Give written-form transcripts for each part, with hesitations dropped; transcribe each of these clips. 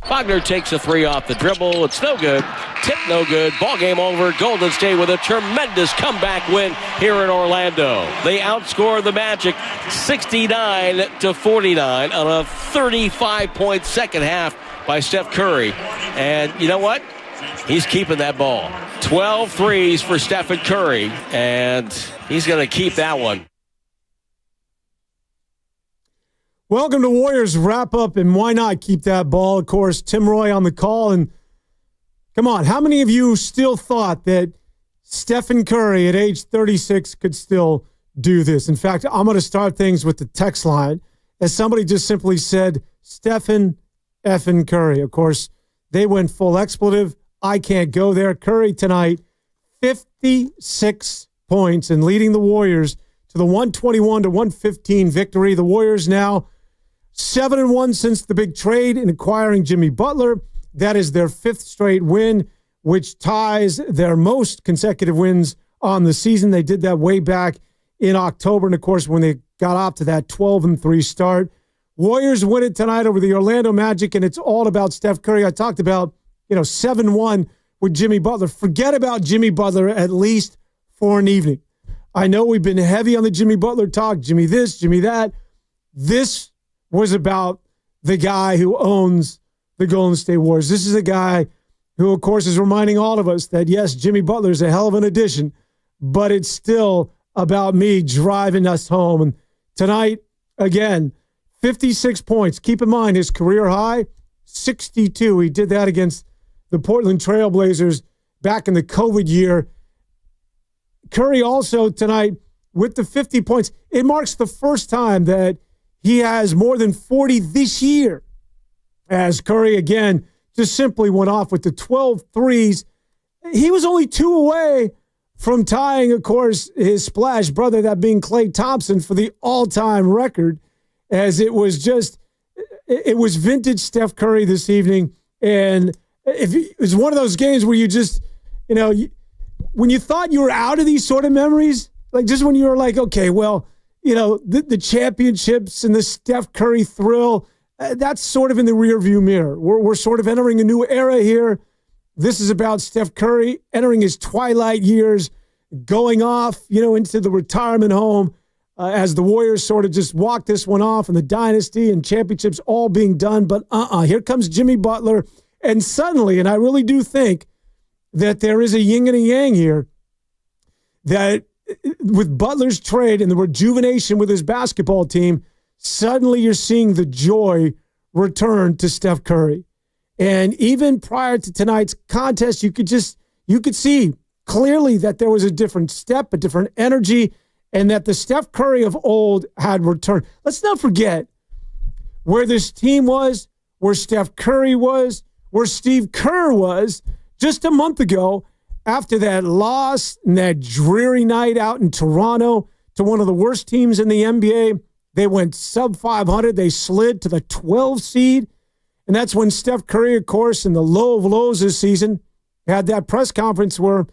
Wagner takes a three off the dribble. It's no good. Tip no good. Ball game over. Golden State with a tremendous comeback win here in Orlando. They outscore the Magic 69-49 on a 35-point second half by Steph Curry. And you know what? He's keeping that ball. 12 threes for Stephen Curry, and he's going to keep that one. Welcome to Warriors wrap-up, and why not keep that ball? Of course, Tim Roy on the call, and come on, how many of you still thought that Stephen Curry at age 36 could still do this? In fact, I'm going to start things with the text line, as somebody just simply said, Stephen effing Curry. Of course, they went full expletive. I can't go there. Curry tonight, 56 points and leading the Warriors to the 121-115 victory. The Warriors now 7-1 since the big trade in acquiring Jimmy Butler. That is their fifth straight win, which ties their most consecutive wins on the season. They did that way back in October. And, of course, when they got off to that 12-3 start. Warriors win it tonight over the Orlando Magic, and it's all about Steph Curry. I talked about 7-1 with Jimmy Butler. Forget about Jimmy Butler at least for an evening. I know we've been heavy on the Jimmy Butler talk, Jimmy this, Jimmy that. This was about the guy who owns the Golden State Warriors. This is a guy who, of course, is reminding all of us that, yes, Jimmy Butler is a hell of an addition, but it's still about me driving us home. And tonight, again, 56 points. Keep in mind, his career high, 62. He did that against the Portland Trail Blazers back in the COVID year. Curry also tonight with the 50 points. It marks the first time that he has more than 40 this year, as Curry, again, just simply went off with the 12 threes. He was only 2 away from tying, of course, his splash brother, that being Klay Thompson, for the all-time record, as it was vintage Steph Curry this evening. And it was one of those games where you just, when you thought you were out of these sort of memories, like just when you were like, okay, well, the championships and the Steph Curry thrill, that's sort of in the rearview mirror. We're sort of entering a new era here. This is about Steph Curry entering his twilight years, going off, into the retirement home, as the Warriors sort of just walk this one off, and the dynasty and championships all being done. But here comes Jimmy Butler. And suddenly, and I really do think that there is a yin and a yang here, that with Butler's trade and the rejuvenation with his basketball team, suddenly you're seeing the joy return to Steph Curry. And even prior to tonight's contest, you could see clearly that there was a different step, a different energy, and that the Steph Curry of old had returned. Let's not forget where this team was, where Steph Curry was, where Steve Kerr was just a month ago after that loss and that dreary night out in Toronto to one of the worst teams in the NBA. They went sub-500. They slid to the 12th seed. And that's when Steph Curry, of course, in the low of lows this season, had that press conference where,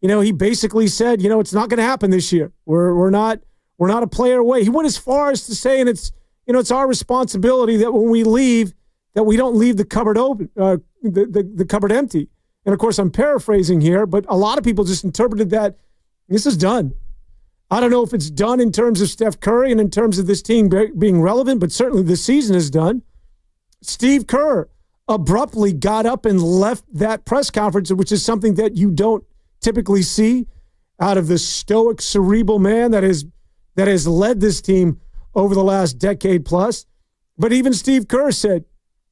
he basically said, it's not going to happen this year. We're not a player away. He went as far as to say, and it's our responsibility that when we leave, that we don't leave the cupboard open, the cupboard empty. And, of course, I'm paraphrasing here, but a lot of people just interpreted that this is done. I don't know if it's done in terms of Steph Curry and in terms of this team being relevant, but certainly this season is done. Steve Kerr abruptly got up and left that press conference, which is something that you don't typically see out of the stoic, cerebral man that has led this team over the last decade plus. But even Steve Kerr said,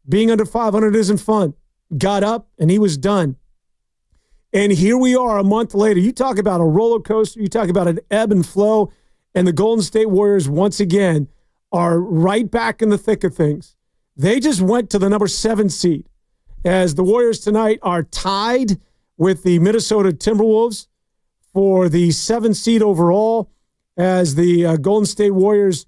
being under 500 isn't fun. Got up, and he was done. And here we are a month later. You talk about a roller coaster. You talk about an ebb and flow. And the Golden State Warriors, once again, are right back in the thick of things. They just went to the number 7 seed, as the Warriors tonight are tied with the Minnesota Timberwolves for the 7th seed overall, as the Golden State Warriors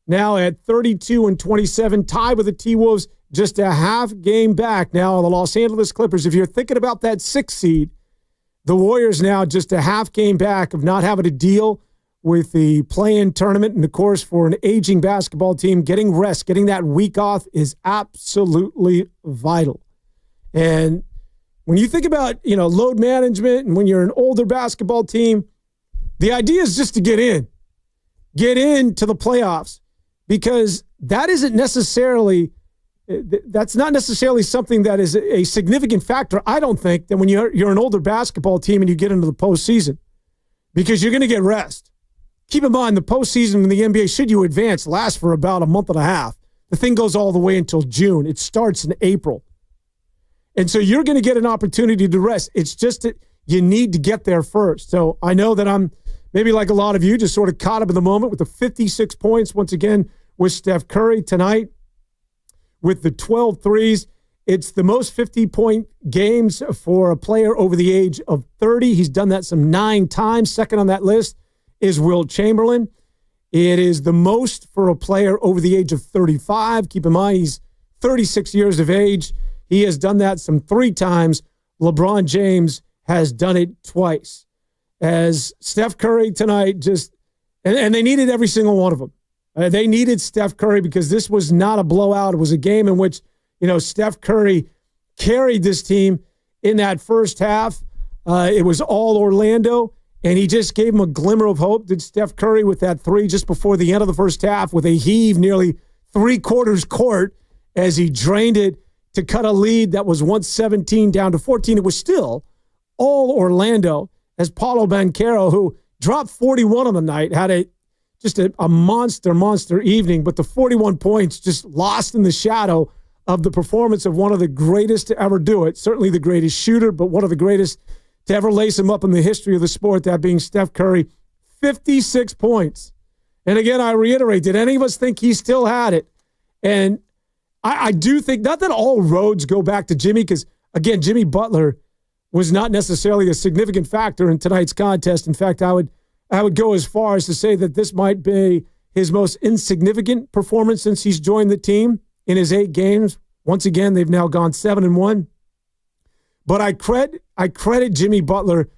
now at 32-27, tied with the T-Wolves, just a half game back now on the Los Angeles Clippers. If you're thinking about that 6th seed, the Warriors now just a half game back of not having to deal with the play-in tournament. And, of course, for an aging basketball team, getting rest, getting that week off is absolutely vital. And when you think about, load management and when you're an older basketball team, the idea is just to get into the playoffs, because that's not necessarily something that is a significant factor, I don't think, than when you're an older basketball team and you get into the postseason, because you're going to get rest. Keep in mind, the postseason in the NBA, should you advance, lasts for about a month and a half. The thing goes all the way until June. It starts in April. And so you're going to get an opportunity to rest. It's just that you need to get there first. So I know that I'm maybe like a lot of you, just sort of caught up in the moment with the 56 points once again with Steph Curry tonight with the 12 threes. It's the most 50-point games for a player over the age of 30. He's done that some 9 times. Second on that list is Wilt Chamberlain. It is the most for a player over the age of 35. Keep in mind, he's 36 years of age. He has done that some 3 times. LeBron James has done it twice. As Steph Curry tonight and they needed every single one of them. They needed Steph Curry because this was not a blowout. It was a game in which, Steph Curry carried this team in that first half. It was all Orlando, and he just gave him a glimmer of hope. Did Steph Curry with that 3 just before the end of the first half with a heave nearly 3/4 court as he drained it to cut a lead that was 117 down to 14. It was still all Orlando, as Paolo Banchero, who dropped 41 on the night, had a monster evening, but the 41 points just lost in the shadow of the performance of one of the greatest to ever do it. Certainly the greatest shooter, but one of the greatest to ever lace him up in the history of the sport, that being Steph Curry. 56 points. And again, I reiterate, did any of us think he still had it? And I do think, not that all roads go back to Jimmy, because, again, Jimmy Butler was not necessarily a significant factor in tonight's contest. In fact, I would go as far as to say that this might be his most insignificant performance since he's joined the team in his 8 games. Once again, they've now gone 7-1. But I credit Jimmy Butler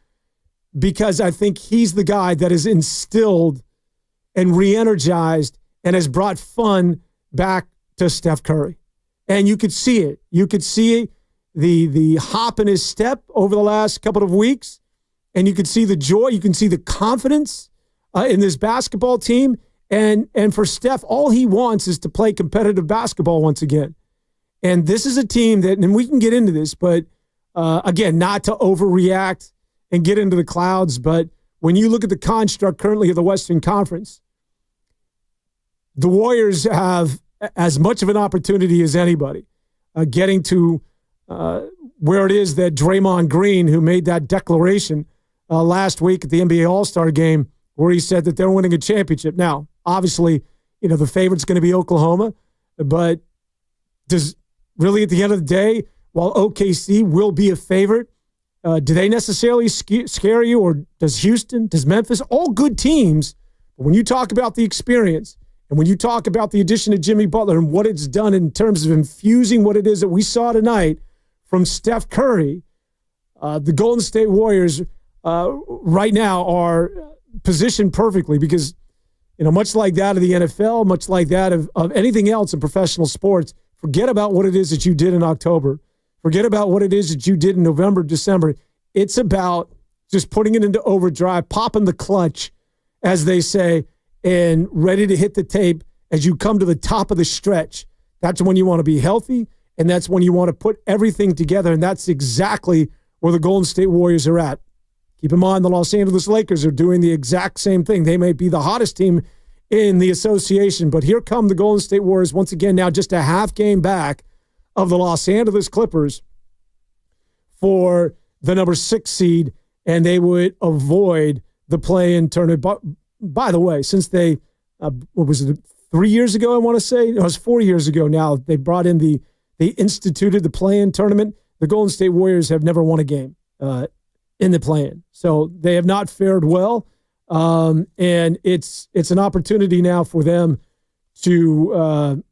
because I think he's the guy that has instilled and re-energized and has brought fun back to Steph Curry. And you could see it. You could see the hop in his step over the last couple of weeks. And you can see the joy. You can see the confidence in this basketball team. And for Steph, all he wants is to play competitive basketball once again. And this is a team that, and we can get into this, but again, not to overreact and get into the clouds, but when you look at the construct currently of the Western Conference, the Warriors have as much of an opportunity as anybody getting to where it is that Draymond Green, who made that declaration last week at the NBA All-Star game, where he said that they're winning a championship. Now, obviously, the favorite's going to be Oklahoma, but does really at the end of the day, while OKC will be a favorite, do they necessarily scare you, or does Houston, does Memphis, all good teams? But when you talk about the experience and when you talk about the addition of Jimmy Butler and what it's done in terms of infusing what it is that we saw tonight from Steph Curry, the Golden State Warriors right now are positioned perfectly because, much like that of the NFL, much like that of anything else in professional sports, forget about what it is that you did in October. Forget about what it is that you did in November, December. It's about just putting it into overdrive, popping the clutch, as they say, and ready to hit the tape as you come to the top of the stretch. That's when you want to be healthy, and that's when you want to put everything together, and that's exactly where the Golden State Warriors are at. Keep in mind, the Los Angeles Lakers are doing the exact same thing. They may be the hottest team in the association, but here come the Golden State Warriors once again, now just a half game back of the Los Angeles Clippers for the number 6 seed, and they would avoid the play-in tournament. But, by the way, since they, what was it, 3 years ago, I want to say? No, it was 4 years ago now. They brought in they instituted the play-in tournament. The Golden State Warriors have never won a game in the play-in. So they have not fared well, and it's an opportunity now for them to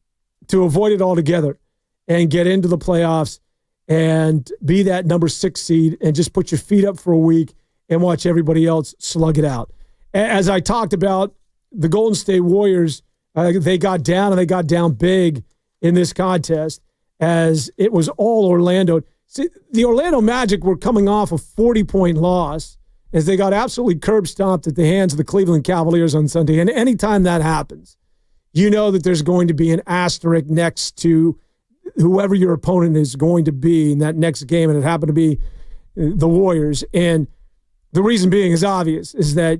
avoid it altogether and get into the playoffs and be that number 6 seed and just put your feet up for a week and watch everybody else slug it out. as I talked about, the Golden State Warriors, they got down, and they got down big in this contest, as it was all Orlando. See, the Orlando Magic were coming off a 40-point loss as they got absolutely curb stomped at the hands of the Cleveland Cavaliers on Sunday. And anytime that happens, you know that there's going to be an asterisk next to whoever your opponent is going to be in that next game, and it happened to be the Warriors. And the reason being is obvious, is that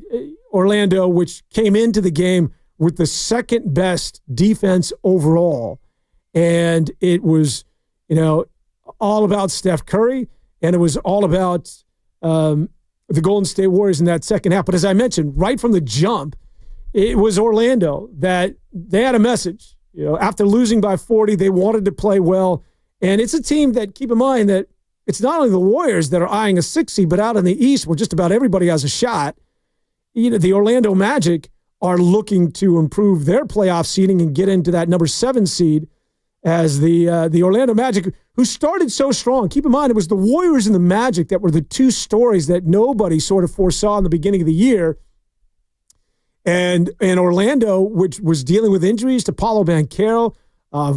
Orlando, which came into the game with the second best defense overall, and it was, all about Steph Curry, and it was all about the Golden State Warriors in that second half. But as I mentioned, right from the jump, it was Orlando that they had a message. After losing by 40, they wanted to play well. And it's a team that, keep in mind that it's not only the Warriors that are eyeing a 6 seed, but out in the East where just about everybody has a shot. The Orlando Magic are looking to improve their playoff seeding and get into that number 7 seed, as the Orlando Magic, who started so strong. Keep in mind, it was the Warriors and the Magic that were the two stories that nobody sort of foresaw in the beginning of the year. And Orlando, which was dealing with injuries to Paolo Banchero,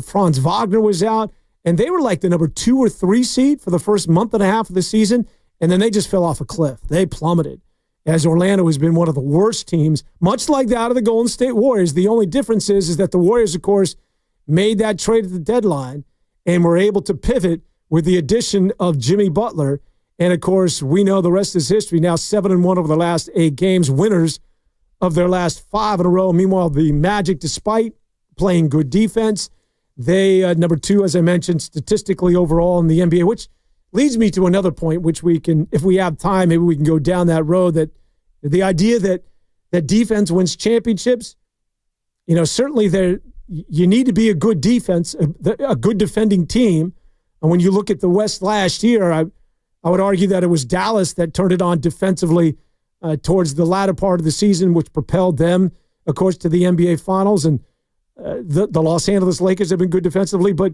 Franz Wagner was out, and they were like the number 2 or 3 seed for the first month and a half of the season, and then they just fell off a cliff. They plummeted, as Orlando has been one of the worst teams, much like that of the Golden State Warriors. The only difference is that the Warriors, of course, made that trade at the deadline and were able to pivot with the addition of Jimmy Butler. And, of course, we know the rest is history. Now 7-1 over the last 8 games, winners of their last 5 in a row. Meanwhile, the Magic, despite playing good defense, they, number 2, as I mentioned, statistically overall in the NBA, which leads me to another point, which we can, if we have time, maybe we can go down that road, that the idea that defense wins championships, certainly you need to be a good defense, a good defending team. And when you look at the West last year, I would argue that it was Dallas that turned it on defensively towards the latter part of the season, which propelled them, of course, to the NBA Finals. And the Los Angeles Lakers have been good defensively, but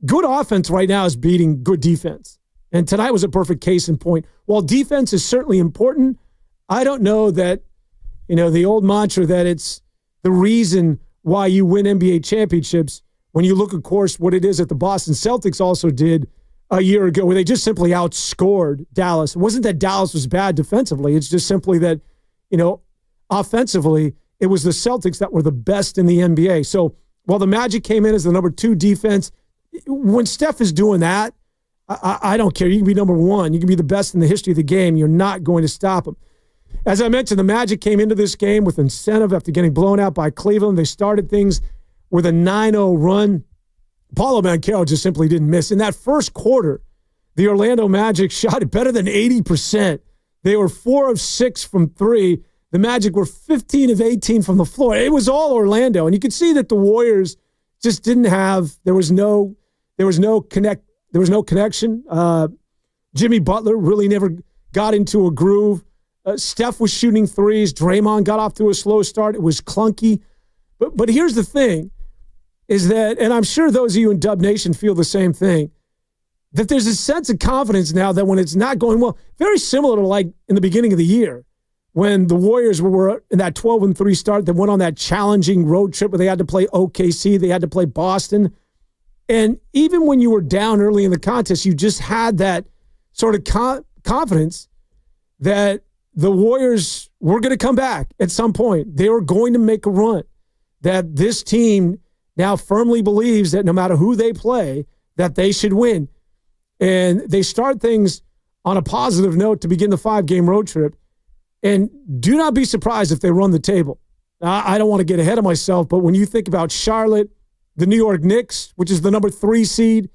good offense right now is beating good defense. And tonight was a perfect case in point. While defense is certainly important, I don't know that, the old mantra that it's the reason why you win NBA championships, when you look, of course, what it is that the Boston Celtics also did a year ago, where they just simply outscored Dallas. It wasn't that Dallas was bad defensively. It's just simply that, offensively, it was the Celtics that were the best in the NBA. So while the Magic came in as the number 2 defense, when Steph is doing that, I don't care. You can be number 1. You can be the best in the history of the game. You're not going to stop him. As I mentioned, the Magic came into this game with incentive after getting blown out by Cleveland. They started things with a 9-0 run. Paolo Banchero just simply didn't miss. In that first quarter, the Orlando Magic shot it better than 80%. They were 4 of 6 from 3. The Magic were 15 of 18 from the floor. It was all Orlando. And you could see that the Warriors just didn't have, there was no connection. Jimmy Butler really never got into a groove. Steph was shooting threes. Draymond got off to a slow start. It was clunky. But here's the thing, is that, and I'm sure those of you in Dub Nation feel the same thing, that there's a sense of confidence now that when it's not going well, very similar to like in the beginning of the year, when the Warriors were in that 12-3 start, that went on that challenging road trip where they had to play OKC, they had to play Boston. And even when you were down early in the contest, you just had that sort of confidence that the Warriors were going to come back at some point. They were going to make a run. That this team now firmly believes that no matter who they play, that they should win. And they start things on a positive note to begin the 5-game road trip. And do not be surprised if they run the table. I don't want to get ahead of myself, but when you think about Charlotte, the New York Knicks, which is the number 3 seed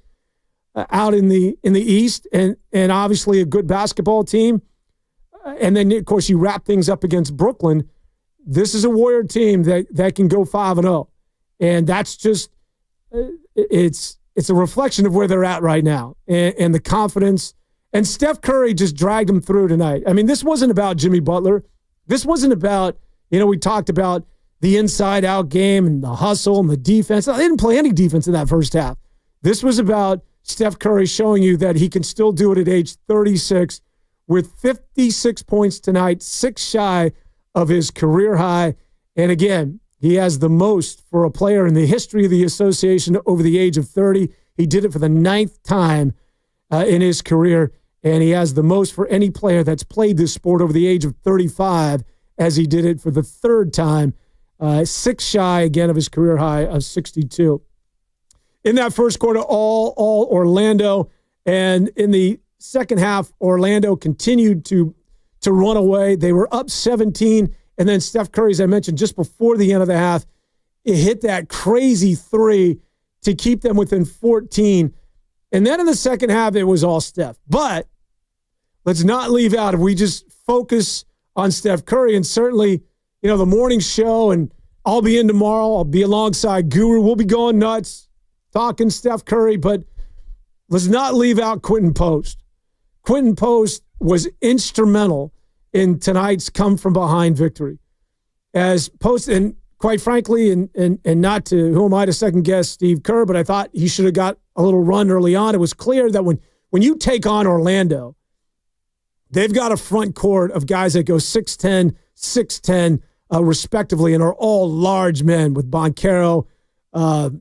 out in the East, and obviously a good basketball team, and then, of course, you wrap things up against Brooklyn. This is a Warrior team that can go 5-0. And that's just, it's a reflection of where they're at right now and the confidence. And Steph Curry just dragged them through tonight. I mean, this wasn't about Jimmy Butler. This wasn't about, we talked about the inside-out game and the hustle and the defense. They didn't play any defense in that first half. This was about Steph Curry showing you that he can still do it at age 36 with 56 points tonight, 6 shy of his career high. And again, he has the most for a player in the history of the association over the age of 30. He did it for the 9th time in his career, and he has the most for any player that's played this sport over the age of 35, as he did it for the 3rd time, 6 shy again of his career high of 62. In that first quarter, all Orlando, and in the second half, Orlando continued to run away. They were up 17, and then Steph Curry, as I mentioned, just before the end of the half, it hit that crazy 3 to keep them within 14. And then in the second half, it was all Steph. But let's not leave out, if we just focus on Steph Curry, and certainly, the morning show, and I'll be in tomorrow. I'll be alongside Guru. We'll be going nuts, talking Steph Curry, but let's not leave out Quinton Post. Quinton Post was instrumental in tonight's come-from-behind victory. As Post, and quite frankly, and not to, who am I to second-guess Steve Kerr, but I thought he should have got a little run early on. It was clear that when you take on Orlando, they've got a front court of guys that go 6'10", 6'10", respectively, and are all large men with Boncaro, and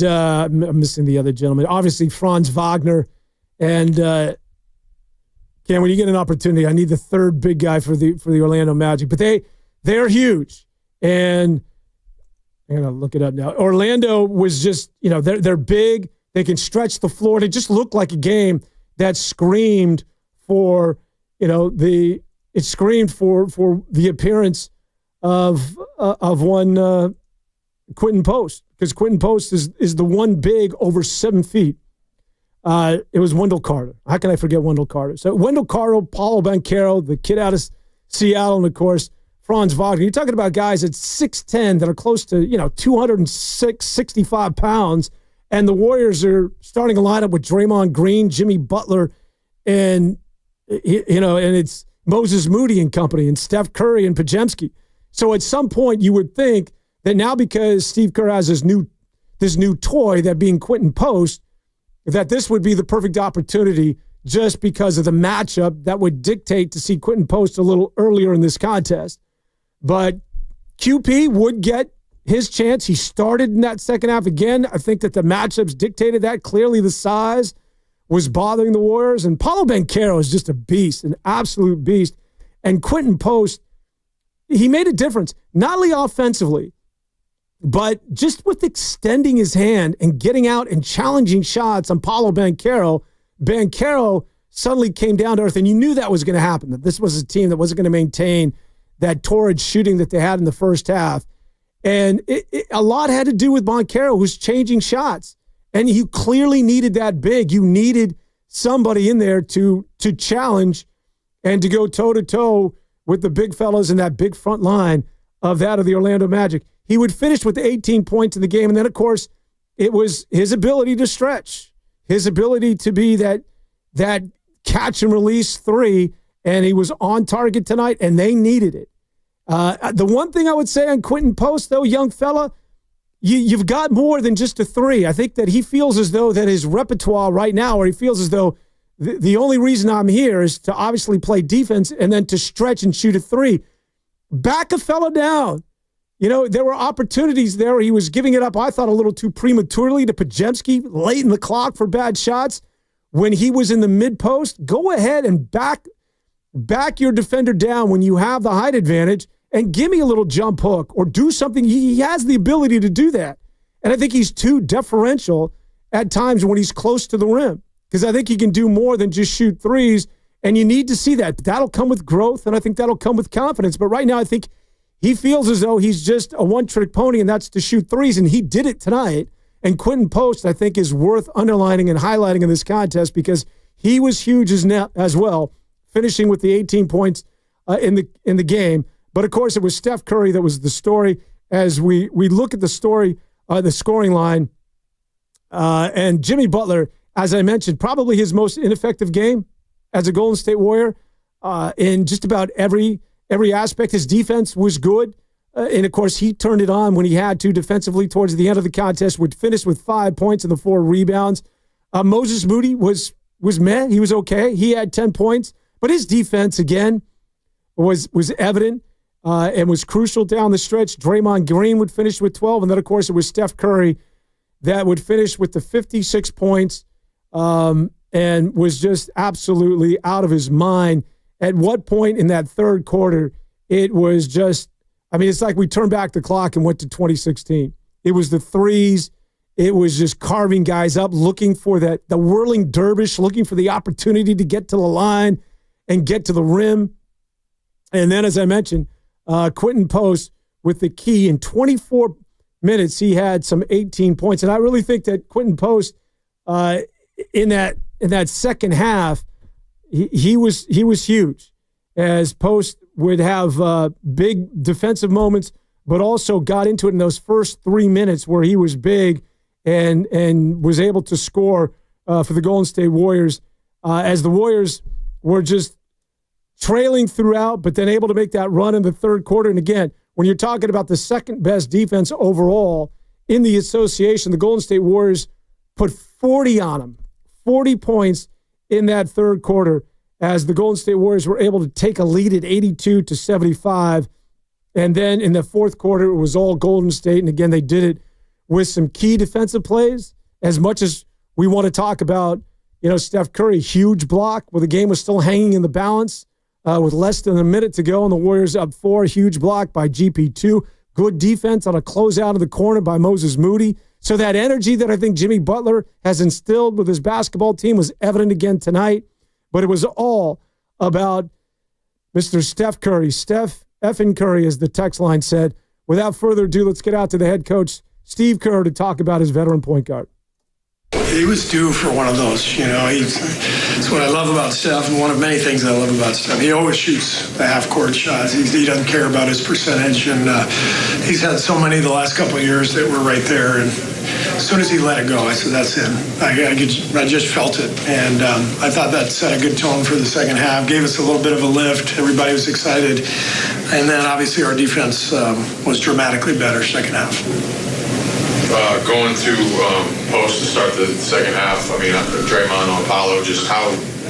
I'm missing the other gentleman. Obviously, Franz Wagner. And Cam, when you get an opportunity, I need the 3rd big guy for the Orlando Magic. But they're huge. And I'm going to look it up now. Orlando was just, they're big. They can stretch the floor. It just looked like a game that screamed for, the appearance of one Quinton Post, because Quinton Post is the one big over 7 feet. It was Wendell Carter. How can I forget Wendell Carter? So Wendell Carter, Paolo Banchero, the kid out of Seattle, and of course, Franz Wagner. You're talking about guys at 6'10" that are close to, 265 pounds. And the Warriors are starting a lineup with Draymond Green, Jimmy Butler, and, and it's Moses Moody and company, and Steph Curry and Podziemski. So at some point you would think that now, because Steve Kerr has this new toy, that being Quinton Post, that this would be the perfect opportunity, just because of the matchup that would dictate to see Quinton Post a little earlier in this contest. But QP would get his chance. He started in that second half again. I think that the matchups dictated that. Clearly the size was bothering the Warriors. And Paolo Banchero is just a beast, an absolute beast. And Quinton Post, he made a difference, not only offensively, but just with extending his hand and getting out and challenging shots on Paolo Banchero. Banchero suddenly came down to earth, and you knew that was going to happen, that this was a team that wasn't going to maintain that torrid shooting that they had in the first half. And a lot had to do with Banchero, who's changing shots. And you clearly needed that big. You needed somebody in there to challenge and to go toe-to-toe with the big fellas in that big front line of the Orlando Magic. He would finish with 18 points in the game. And then, of course, it was his ability to stretch, his ability to be that catch and release 3. And he was on target tonight, and they needed it. The one thing I would say on Quinton Post, though, young fella, you've got more than just a 3. I think that he feels as though that his repertoire right now, or he feels as though the only reason I'm here is to obviously play defense and then to stretch and shoot a 3. Back a fella down. There were opportunities there where he was giving it up, I thought, a little too prematurely to Podziemski late in the clock for bad shots. When he was in the mid-post, go ahead and back your defender down when you have the height advantage and give me a little jump hook or do something. He has the ability to do that. And I think he's too deferential at times when he's close to the rim, because I think he can do more than just shoot 3s, and you need to see that. That'll come with growth, and I think that'll come with confidence. But right now I think he feels as though he's just a one-trick pony, and that's to shoot 3s, and he did it tonight. And Quinton Post, I think, is worth underlining and highlighting in this contest because he was huge as well, finishing with the 18 points in the game. But, of course, it was Steph Curry that was the story. As we look at the story, the scoring line, and Jimmy Butler, as I mentioned, probably his most ineffective game as a Golden State Warrior in just about every aspect. His defense was good. And, of course, he turned it on when he had to defensively towards the end of the contest, would finish with 5 points and the 4 rebounds. Moses Moody was meh. He was okay. He had 10 points. But his defense, again, was evident and was crucial down the stretch. Draymond Green would finish with 12. And then, of course, it was Steph Curry that would finish with the 56 points and was just absolutely out of his mind. At what point in that third quarter, it was just, it's like we turned back the clock and went to 2016. It was the threes. It was just carving guys up, looking for the whirling dervish, looking for the opportunity to get to the line and get to the rim. And then, as I mentioned, Quinton Post with the key. In 24 minutes, he had some 18 points. And I really think that Quinton Post, in that second half, he was huge, as Post would have big defensive moments, but also got into it in those first 3 minutes where he was big and was able to score for the Golden State Warriors as the Warriors were just trailing throughout, but then able to make that run in the third quarter. And again, when you're talking about the second best defense overall in the association, the Golden State Warriors put 40 on them, 40 points in that third quarter, as the Golden State Warriors were able to take a lead at 82-75. And then in the fourth quarter, it was all Golden State. And again, they did it with some key defensive plays. As much as we want to talk about, Steph Curry, huge block where the game was still hanging in the balance with less than a minute to go, and the Warriors up 4, huge block by GP2. Good defense on a closeout of the corner by Moses Moody. So that energy that I think Jimmy Butler has instilled with his basketball team was evident again tonight. But it was all about Mr. Steph Curry. Steph effing Curry, as the text line said. Without further ado, let's get out to the head coach, Steve Kerr, to talk about his veteran point guard. He was due for one of those, That's what I love about Steph, and one of many things I love about Steph. He always shoots the half-court shots. He doesn't care about his percentage, and he's had so many the last couple of years that were right there. And as soon as he let it go, I said, that's it. I just felt it, and I thought that set a good tone for the second half, gave us a little bit of a lift. Everybody was excited. And then, obviously, our defense was dramatically better second half. Going to Post to start the second half, Draymond on Paolo, just how,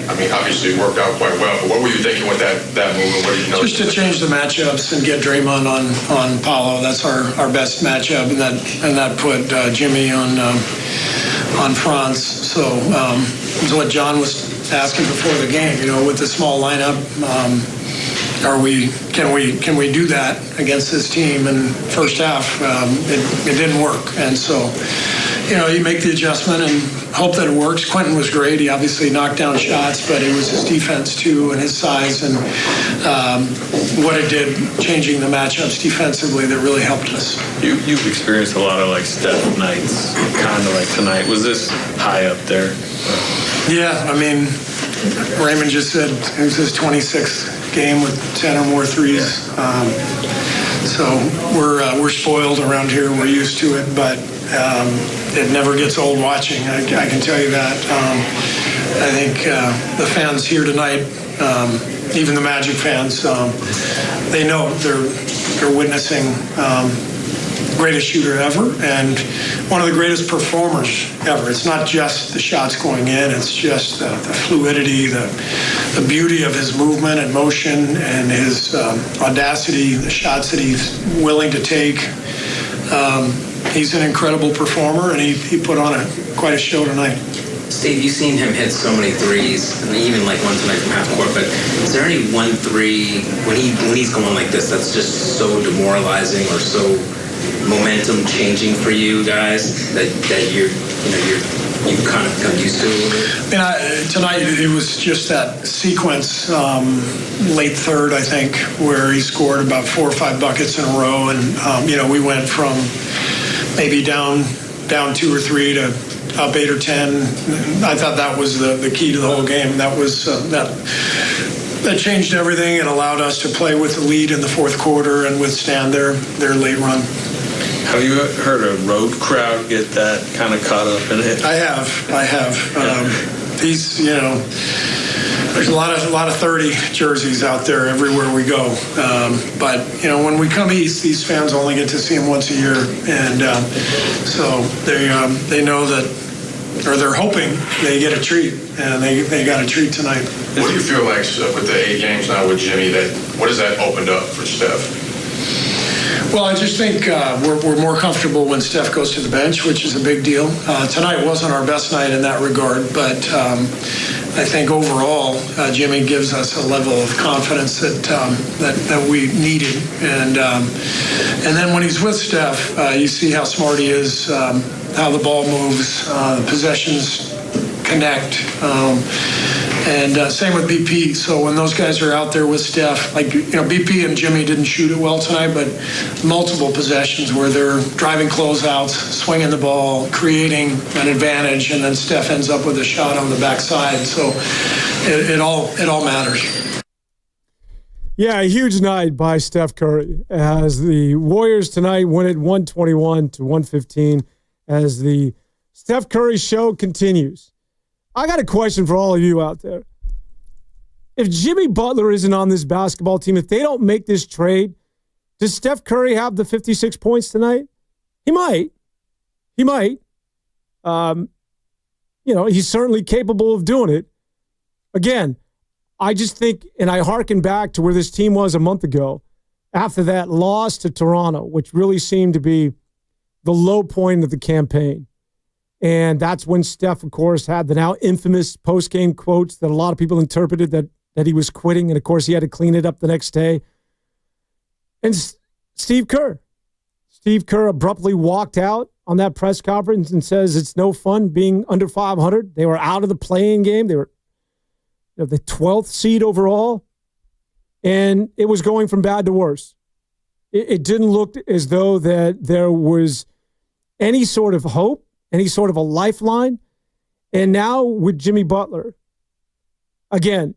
obviously it worked out quite well, but what were you thinking with that move, and what did you know? Just to change the matchups and get Draymond on Paolo. That's our best matchup, and that put Jimmy on Franz. So it's what John was asking before the game, with the small lineup. Can we do that against this team? And first half, it didn't work. And so, you make the adjustment and hope that it works. Quinton was great. He obviously knocked down shots, but it was his defense too, and his size, and what it did, changing the matchups defensively, that really helped us. You've experienced a lot of Steph nights, kind of like tonight. Was this high up there? Yeah, Raymond just said it was his 26th game with 10 or more threes. So we're spoiled around here. We're used to it, but it never gets old watching. I can tell you that. I think the fans here tonight, even the Magic fans, they know they're witnessing greatest shooter ever and one of the greatest performers ever. It's not just the shots going in, it's just the fluidity, the beauty of his movement and motion, and his audacity, the shots that he's willing to take. He's an incredible performer, and he put on quite a show tonight. Steve, you've seen him hit so many threes, even one tonight from half court, but is there any one three when he's going like this that's just so demoralizing or so momentum changing for you guys that you've kind of become used to a little bit? Tonight it was just that sequence, late third, I think, where he scored about 4 or 5 buckets in a row, and we went from maybe down 2 or 3 to up 8 or 10. I thought that was the key to the whole game. That was that changed everything and allowed us to play with the lead in the fourth quarter and withstand their late run. Have you heard a road crowd get that kind of caught up in it? I have. There's a lot of 30 jerseys out there everywhere we go. But when we come east, these fans only get to see them once a year, and so they know that or they're hoping they get a treat, and they got a treat tonight. What do you feel like with the 8 games now with Jimmy? What has that opened up for Steph? Well, I just think we're more comfortable when Steph goes to the bench, which is a big deal. Tonight wasn't our best night in that regard, but I think overall Jimmy gives us a level of confidence that we needed. And then when he's with Steph, you see how smart he is, how the ball moves, possessions connect. And same with BP. So when those guys are out there with Steph, like, BP and Jimmy didn't shoot it well tonight, but multiple possessions where they're driving closeouts, swinging the ball, creating an advantage, and then Steph ends up with a shot on the backside. So it all matters. Yeah, a huge night by Steph Curry as the Warriors tonight win it 121-115 as the Steph Curry show continues. I got a question for all of you out there. If Jimmy Butler isn't on this basketball team, if they don't make this trade, does Steph Curry have the 56 points tonight? He might. He might. He's certainly capable of doing it. Again, I just think, and I hearken back to where this team was a month ago after that loss to Toronto, which really seemed to be the low point of the campaign. And that's when Steph, of course, had the now infamous post-game quotes that a lot of people interpreted that he was quitting. And, of course, he had to clean it up the next day. And Steve Kerr abruptly walked out on that press conference and says it's no fun being under 500. They were out of the play-in game. They were the 12th seed overall. And it was going from bad to worse. It didn't look as though that there was any sort of hope, any sort of a lifeline. And now with Jimmy Butler, again,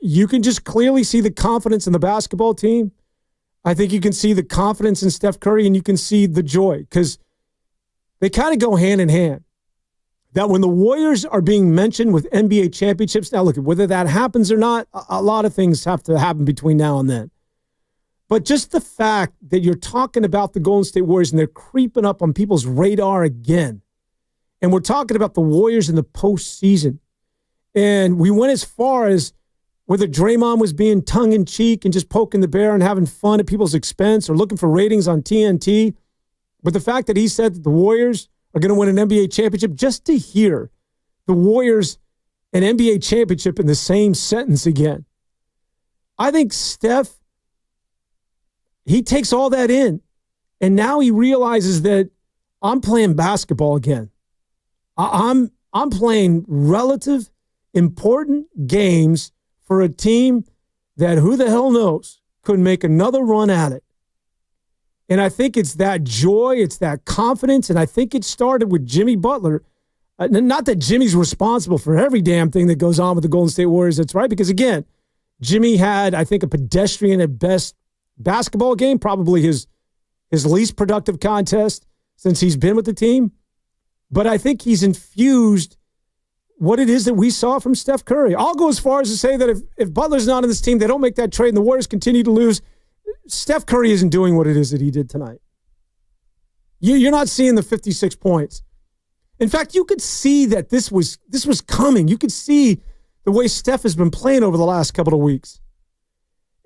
you can just clearly see the confidence in the basketball team. I think you can see the confidence in Steph Curry, and you can see the joy, because they kind of go hand in hand. That when the Warriors are being mentioned with NBA championships, now look, whether that happens or not, a lot of things have to happen between now and then. But just the fact that you're talking about the Golden State Warriors and they're creeping up on people's radar again. And we're talking about the Warriors in the postseason. And we went as far as whether Draymond was being tongue-in-cheek and just poking the bear and having fun at people's expense or looking for ratings on TNT. But the fact that he said that the Warriors are going to win an NBA championship, just to hear the Warriors an NBA championship in the same sentence again. I think Steph, he takes all that in. And now he realizes that I'm playing basketball again. I'm playing relative important games for a team that who the hell knows could make another run at it. And I think it's that joy, it's that confidence, and I think it started with Jimmy Butler. Not that Jimmy's responsible for every damn thing that goes on with the Golden State Warriors, that's right, because again, Jimmy had, I think, a pedestrian at best basketball game, probably his least productive contest since he's been with the team. But I think he's infused what it is that we saw from Steph Curry. I'll go as far as to say that if Butler's not on this team, they don't make that trade and the Warriors continue to lose, Steph Curry isn't doing what it is that he did tonight. You're not seeing the 56 points. In fact, you could see that this was coming. You could see the way Steph has been playing over the last couple of weeks.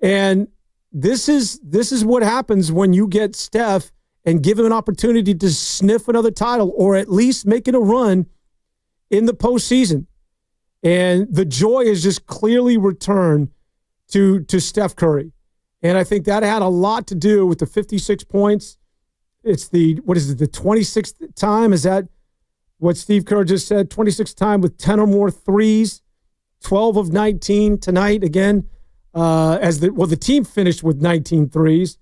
And this is what happens when you get Steph and give him an opportunity to sniff another title or at least making a run in the postseason. And the joy is just clearly returned to Steph Curry. And I think that had a lot to do with the 56 points. It's the 26th time? Is that what Steve Kerr just said? 26th time with 10 or more threes, 12 of 19 tonight again. The team finished with 19 threes,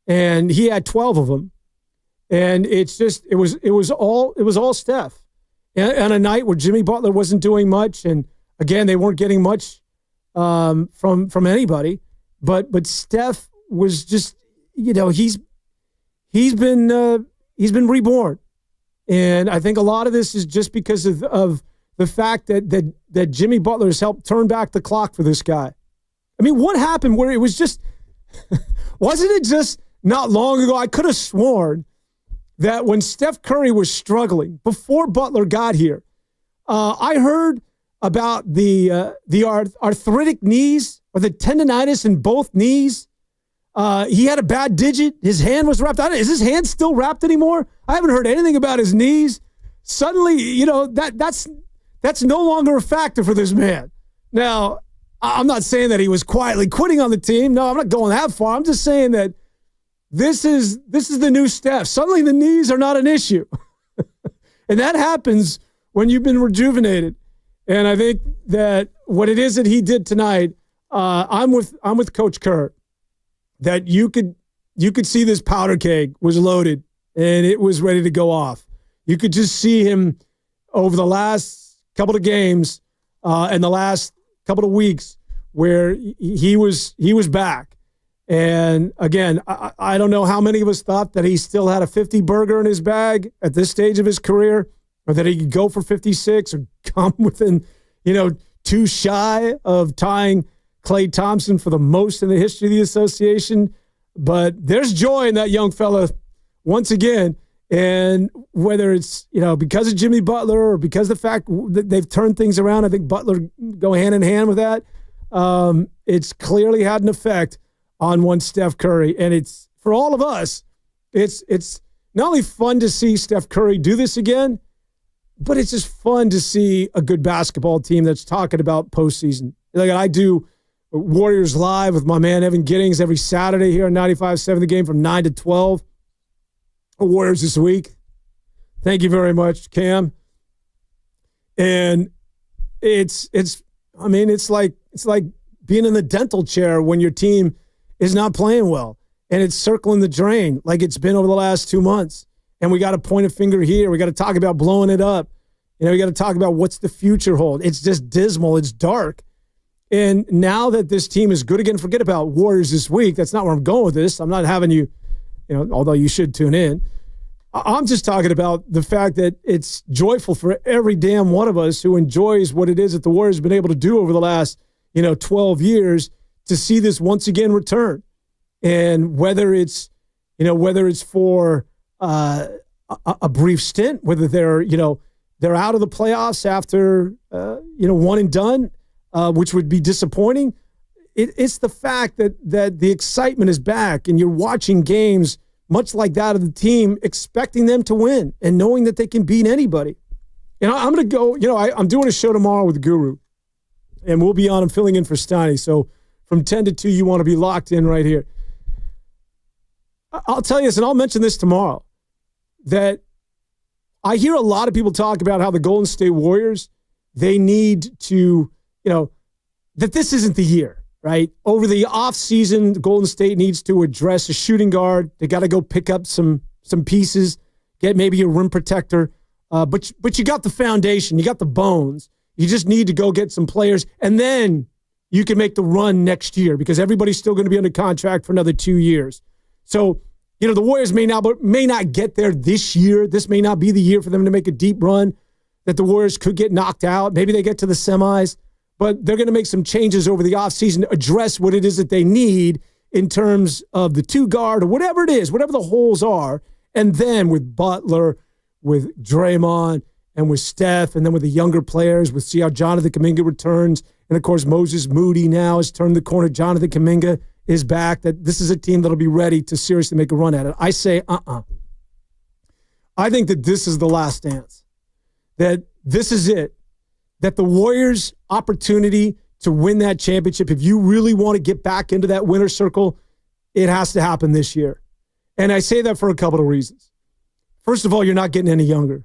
and he had 12 of them. And it was all Steph. And a night where Jimmy Butler wasn't doing much, and again they weren't getting much from anybody. But Steph was just, he's been reborn, and I think a lot of this is just because of the fact that Jimmy Butler has helped turn back the clock for this guy. I mean, what happened where it was just, wasn't it just not long ago? I could have sworn that when Steph Curry was struggling before Butler got here, I heard about the arthritic knees or the tendonitis in both knees. He had a bad digit. His hand was wrapped. Is his hand still wrapped anymore? I haven't heard anything about his knees. Suddenly, that's no longer a factor for this man. Now, I'm not saying that he was quietly quitting on the team. No, I'm not going that far. I'm just saying that this is the new Steph. Suddenly the knees are not an issue. And that happens when you've been rejuvenated. And I think that what it is that he did tonight, I'm with Coach Kerr, that you could see this powder keg was loaded and it was ready to go off. You could just see him over the last couple of games and the last couple of weeks where he was back. And again, I don't know how many of us thought that he still had a 50 burger in his bag at this stage of his career, or that he could go for 56 or come within, too shy of tying Klay Thompson for the most in the history of the association. But there's joy in that young fella once again. And whether it's, because of Jimmy Butler or because of the fact that they've turned things around, I think Butler go hand in hand with that. It's clearly had an effect on one Steph Curry. And it's, for all of us, it's not only fun to see Steph Curry do this again, but it's just fun to see a good basketball team that's talking about postseason. Like I do Warriors Live with my man Evan Giddings every Saturday here on 95.7 The Game from 9 to 12. Warriors this week. Thank you very much, Cam. And it's like being in the dental chair when your team is not playing well and it's circling the drain like it's been over the last 2 months. And we got to point a finger here. We got to talk about blowing it up. We got to talk about what's the future hold. It's just dismal. It's dark. And now that this team is good again, forget about Warriors this week. That's not where I'm going with this. I'm not having you, although you should tune in. I'm just talking about the fact that it's joyful for every damn one of us who enjoys what it is that the Warriors have been able to do over the last, 12 years to see this once again return. And whether it's for a brief stint, whether they're out of the playoffs after, one and done, which would be disappointing. It's the fact that the excitement is back and you're watching games much like that of the team, expecting them to win and knowing that they can beat anybody. And I'm going to go, I'm doing a show tomorrow with the Guru, and we'll be on and filling in for Steiny. So from 10 to 2, you want to be locked in right here. I'll tell you this, and I'll mention this tomorrow, that I hear a lot of people talk about how the Golden State Warriors, they need to, that this isn't the year, right? Over the offseason, Golden State needs to address a shooting guard. They got to go pick up some pieces, get maybe a rim protector. But you got the foundation, you got the bones. You just need to go get some players, and then you can make the run next year because everybody's still going to be under contract for another 2 years. So, the Warriors may not get there this year. This may not be the year for them to make a deep run, that the Warriors could get knocked out. Maybe they get to the semis, but they're going to make some changes over the offseason to address what it is that they need in terms of the two guard or whatever it is, whatever the holes are. And then with Butler, with Draymond, and with Steph, and then with the younger players, we'll see how Jonathan Kuminga returns. And, of course, Moses Moody now has turned the corner. Jonathan Kuminga is back, that this is a team that'll be ready to seriously make a run at it. I say, I think that this is the last dance, that this is it, that the Warriors' opportunity to win that championship, if you really want to get back into that winner's circle, it has to happen this year. And I say that for a couple of reasons. First of all, you're not getting any younger.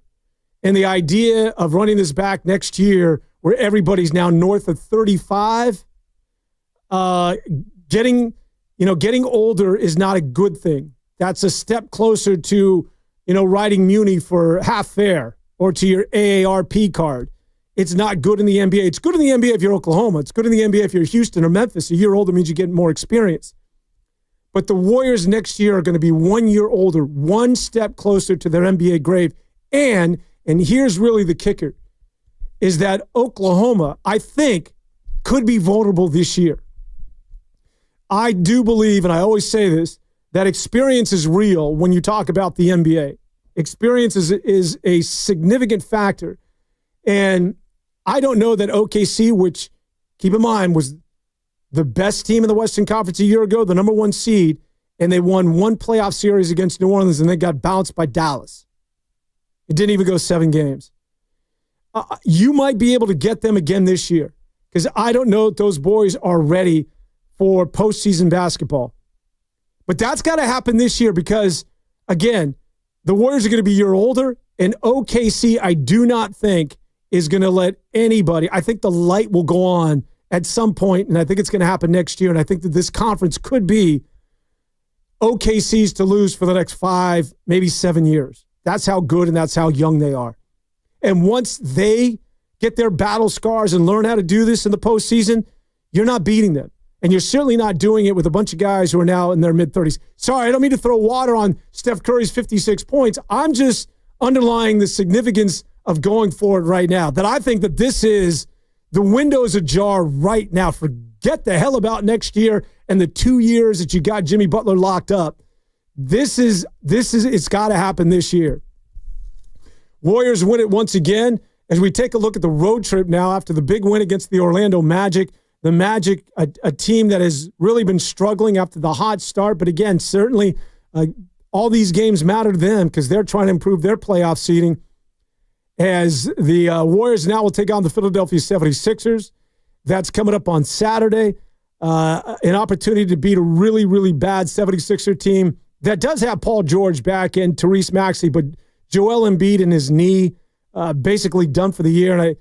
And the idea of running this back next year where everybody's now north of 35, getting older is not a good thing. That's a step closer to, riding Muni for half fare or to your AARP card. It's not good in the NBA. It's good in the NBA if you're Oklahoma. It's good in the NBA if you're Houston or Memphis. A year older means you get more experience. But the Warriors next year are going to be 1 year older, one step closer to their NBA grave. And here's really the kicker, is that Oklahoma, I think, could be vulnerable this year. I do believe, and I always say this, that experience is real when you talk about the NBA. Experience is a significant factor. And I don't know that OKC, which, keep in mind, was the best team in the Western Conference a year ago, the number 1 seed, and they won one playoff series against New Orleans, and they got bounced by Dallas. It didn't even go 7 games. You might be able to get them again this year, because I don't know if those boys are ready for postseason basketball. But that's got to happen this year because, again, the Warriors are going to be a year older, and OKC, I do not think, is going to let anybody. I think the light will go on at some point, and I think it's going to happen next year, and I think that this conference could be OKC's to lose for the next 5, maybe 7 years. That's how good and that's how young they are. And once they get their battle scars and learn how to do this in the postseason, you're not beating them. And you're certainly not doing it with a bunch of guys who are now in their mid-30s. Sorry, I don't mean to throw water on Steph Curry's 56 points. I'm just underlying the significance of going forward right now, that I think that this is the window's ajar right now. Forget the hell about next year and the 2 years that you got Jimmy Butler locked up. It's got to happen this year. Warriors win it once again. As we take a look at the road trip now after the big win against the Orlando Magic, the Magic, a team that has really been struggling after the hot start. But again, certainly all these games matter to them because they're trying to improve their playoff seeding. As the Warriors now will take on the Philadelphia 76ers. That's coming up on Saturday. An opportunity to beat a really, really bad 76er team that does have Paul George back and Therese Maxey, but Joel Embiid and his knee basically done for the year. And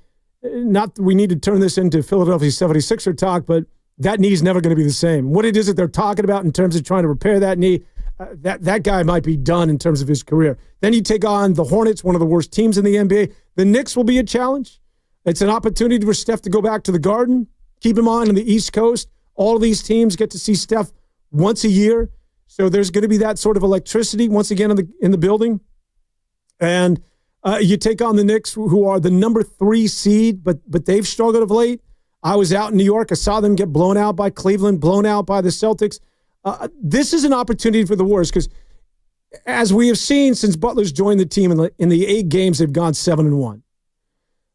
not that we need to turn this into Philadelphia 76er talk, but that knee's never going to be the same. What it is that they're talking about in terms of trying to repair that knee, that guy might be done in terms of his career. Then you take on the Hornets, one of the worst teams in the NBA. The Knicks will be a challenge. It's an opportunity for Steph to go back to the Garden. Keep in mind, on the East Coast, all of these teams get to see Steph once a year. So there's going to be that sort of electricity once again in the building. And you take on the Knicks, who are the number 3 seed, but they've struggled of late. I was out in New York. I saw them get blown out by Cleveland, blown out by the Celtics. This is an opportunity for the Warriors because, as we have seen since Butler's joined the team in the 8 games, they've gone 7-1.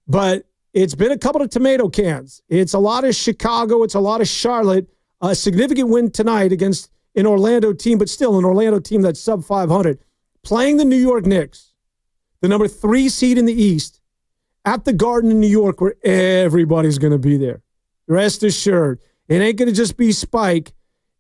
But it's been a couple of tomato cans. It's a lot of Chicago. It's a lot of Charlotte. A significant win tonight against an Orlando team, but still an Orlando team that's sub 500. Playing the New York Knicks, the number 3 seed in the East, at the Garden in New York, where everybody's going to be there. Rest assured. It ain't going to just be Spike.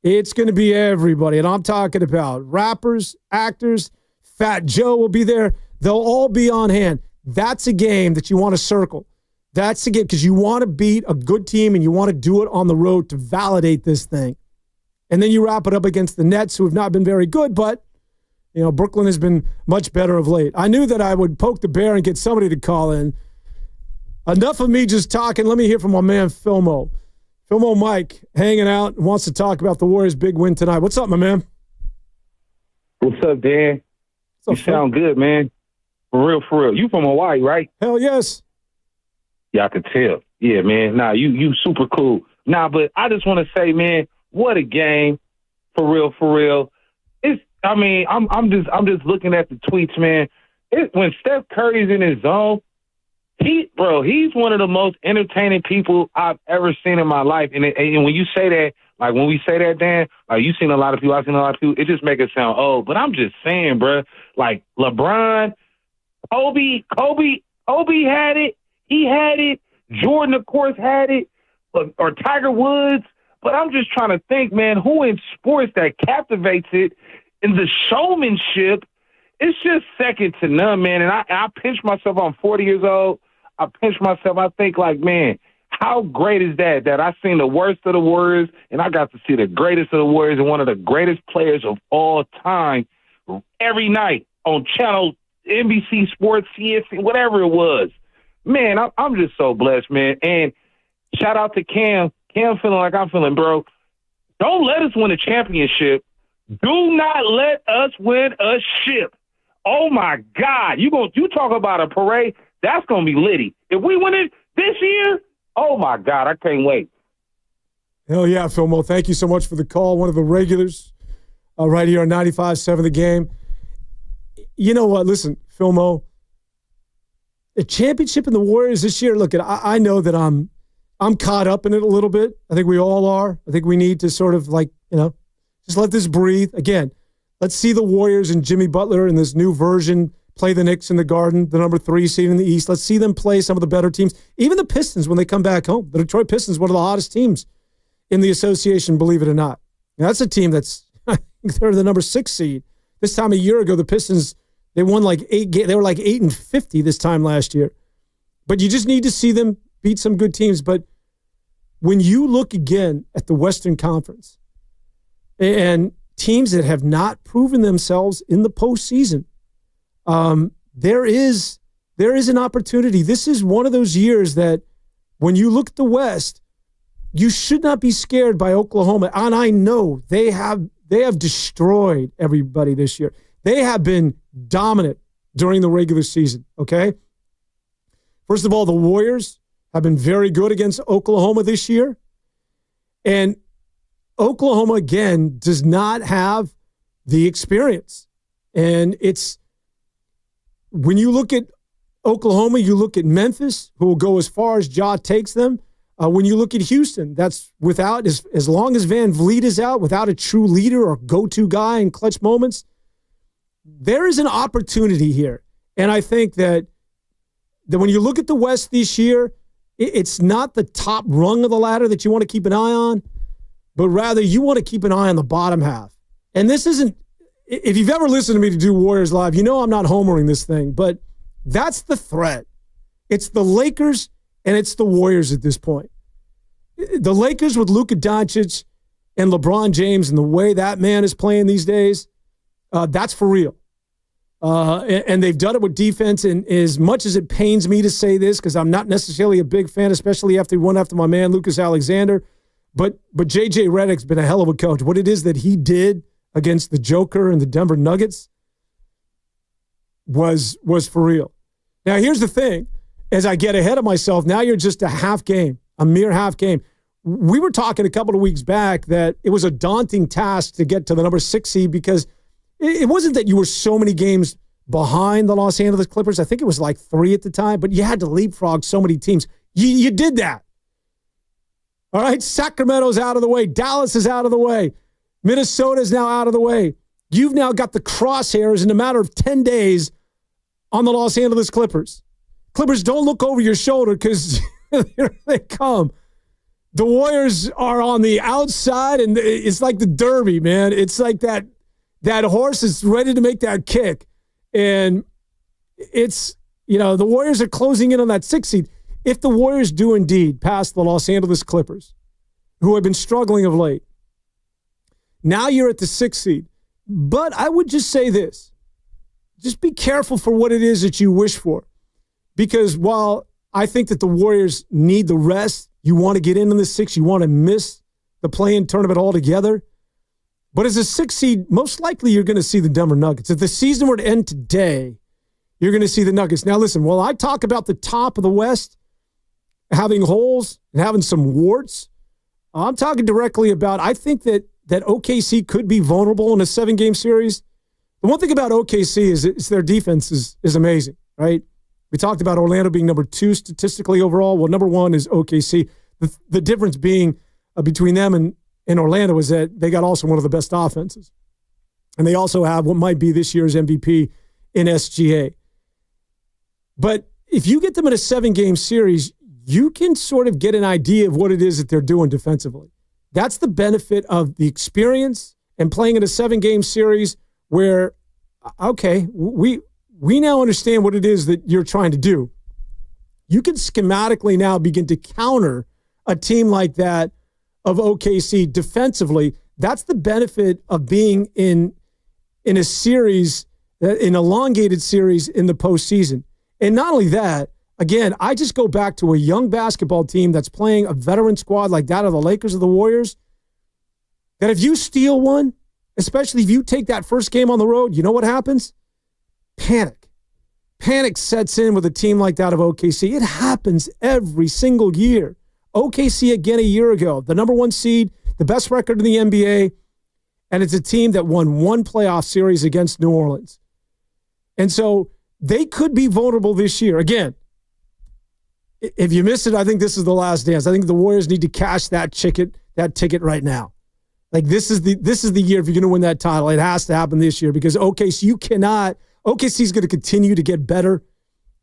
It's going to be everybody. And I'm talking about rappers, actors, Fat Joe will be there. They'll all be on hand. That's a game that you want to circle. That's a game because you want to beat a good team and you want to do it on the road to validate this thing. And then you wrap it up against the Nets, who have not been very good, but Brooklyn has been much better of late. I knew that I would poke the bear and get somebody to call in. Enough of me just talking. Let me hear from my man, Filmo. Filmo Mike, hanging out and wants to talk about the Warriors' big win tonight. What's up, my man? What's up, Dan? You sound good, man. For real. You from Hawaii, right? Hell yes. Yeah, I could tell. Yeah, man. Nah, you super cool. Nah, but I just want to say, man, what a game. For real. I'm just looking at the tweets, man. When Steph Curry's in his zone, he's one of the most entertaining people I've ever seen in my life. And when you say that, like when we say that, Dan, like you've seen a lot of people, I've seen a lot of people, it just makes it sound old. But I'm just saying, bro, like LeBron, Kobe had it. He had it. Jordan, of course, had it. Or Tiger Woods. But I'm just trying to think, man, who in sports that captivates it in the showmanship, it's just second to none, man. And I pinch myself. I'm 40 years old. I pinch myself. I think, like, man, how great is that I've seen the worst of the Warriors, and I got to see the greatest of the Warriors and one of the greatest players of all time every night on channel NBC Sports, CSC, whatever it was. Man, I'm just so blessed, man. And shout out to Cam. Cam feeling like I'm feeling, bro. Don't let us win a championship. Do not let us win a ship. Oh, my God. You talk about a parade, that's going to be litty. If we win it this year, oh, my God, I can't wait. Hell yeah, Filmo. Thank you so much for the call. One of the regulars right here on 95.7 The Game. You know what? Listen, Filmo, a championship in the Warriors this year, look, I know that I'm caught up in it a little bit. I think we all are. I think we need to sort of just let this breathe. Again, let's see the Warriors and Jimmy Butler in this new version play the Knicks in the Garden, the number 3 seed in the East. Let's see them play some of the better teams. Even the Pistons when they come back home. The Detroit Pistons, one of the hottest teams in the association, believe it or not. Now, that's a team that's, I think they're the number 6 seed. This time a year ago, the Pistons, they won like 8 games. They were like 8-50 this time last year. But you just need to see them beat some good teams. But when you look again at the Western Conference and teams that have not proven themselves in the postseason, there is an opportunity. This is one of those years that when you look at the West, you should not be scared by Oklahoma. And I know they have destroyed everybody this year. They have been dominant during the regular season, okay? First of all, the Warriors have been very good against Oklahoma this year. And Oklahoma, again, does not have the experience. And it's, when you look at Oklahoma, you look at Memphis, who will go as far as Ja takes them. When you look at Houston, that's without, as long as Van Vliet is out, without a true leader or go-to guy in clutch moments, there is an opportunity here. And I think that when you look at the West this year, it's not the top rung of the ladder that you want to keep an eye on, but rather you want to keep an eye on the bottom half. And this isn't, if you've ever listened to me to do Warriors Live, you know I'm not homering this thing, but that's the threat. It's the Lakers and it's the Warriors at this point. The Lakers with Luka Doncic and LeBron James and the way that man is playing these days, that's for real. And they've done it with defense. And as much as it pains me to say this, because I'm not necessarily a big fan, especially after he went after my man, Lucas Alexander, but J.J. Redick's been a hell of a coach. What it is that he did against the Joker and the Denver Nuggets was for real. Now, here's the thing. As I get ahead of myself, now you're just a half game, a mere half game. We were talking a couple of weeks back that it was a daunting task to get to the number 6 seed because it wasn't that you were so many games behind the Los Angeles Clippers. I think it was like 3 at the time, but you had to leapfrog so many teams. You did that. All right, Sacramento's out of the way. Dallas is out of the way. Minnesota's now out of the way. You've now got the crosshairs in a matter of 10 days on the Los Angeles Clippers. Clippers, don't look over your shoulder because here they come. The Warriors are on the outside, and it's like the Derby, man. It's like that horse is ready to make that kick. And it's, the Warriors are closing in on that 6 seed. If the Warriors do indeed pass the Los Angeles Clippers, who have been struggling of late, now you're at the 6 seed. But I would just say this. Just be careful for what it is that you wish for. Because while I think that the Warriors need the rest, you want to get in on the 6, you want to miss the play-in tournament altogether. But as a 6 seed, most likely you're going to see the Denver Nuggets. If the season were to end today, you're going to see the Nuggets. Now listen, while I talk about the top of the West having holes and having some warts, I'm talking directly about, I think that OKC could be vulnerable in a 7-game series. The one thing about OKC is their defense is amazing, right? We talked about Orlando being number 2 statistically overall. Well, number 1 is OKC. The difference being between them and Orlando is that they got also one of the best offenses. And they also have what might be this year's MVP in SGA. But if you get them in a 7-game series, you can sort of get an idea of what it is that they're doing defensively. That's the benefit of the experience and playing in a 7-game series where, okay, we now understand what it is that you're trying to do. You can schematically now begin to counter a team like that of OKC defensively. That's the benefit of being in a series, an elongated series in the postseason. And not only that, again, I just go back to a young basketball team that's playing a veteran squad like that of the Lakers or the Warriors, that if you steal one, especially if you take that first game on the road, you know what happens? Panic. Panic sets in with a team like that of OKC. It happens every single year. OKC again a year ago, the number 1 seed, the best record in the NBA, and it's a team that won 1 playoff series against New Orleans. And so they could be vulnerable this year. Again, if you miss it, I think this is the last dance. I think the Warriors need to cash that ticket right now. Like this is the year if you're going to win that title. It has to happen this year because OKC is going to continue to get better,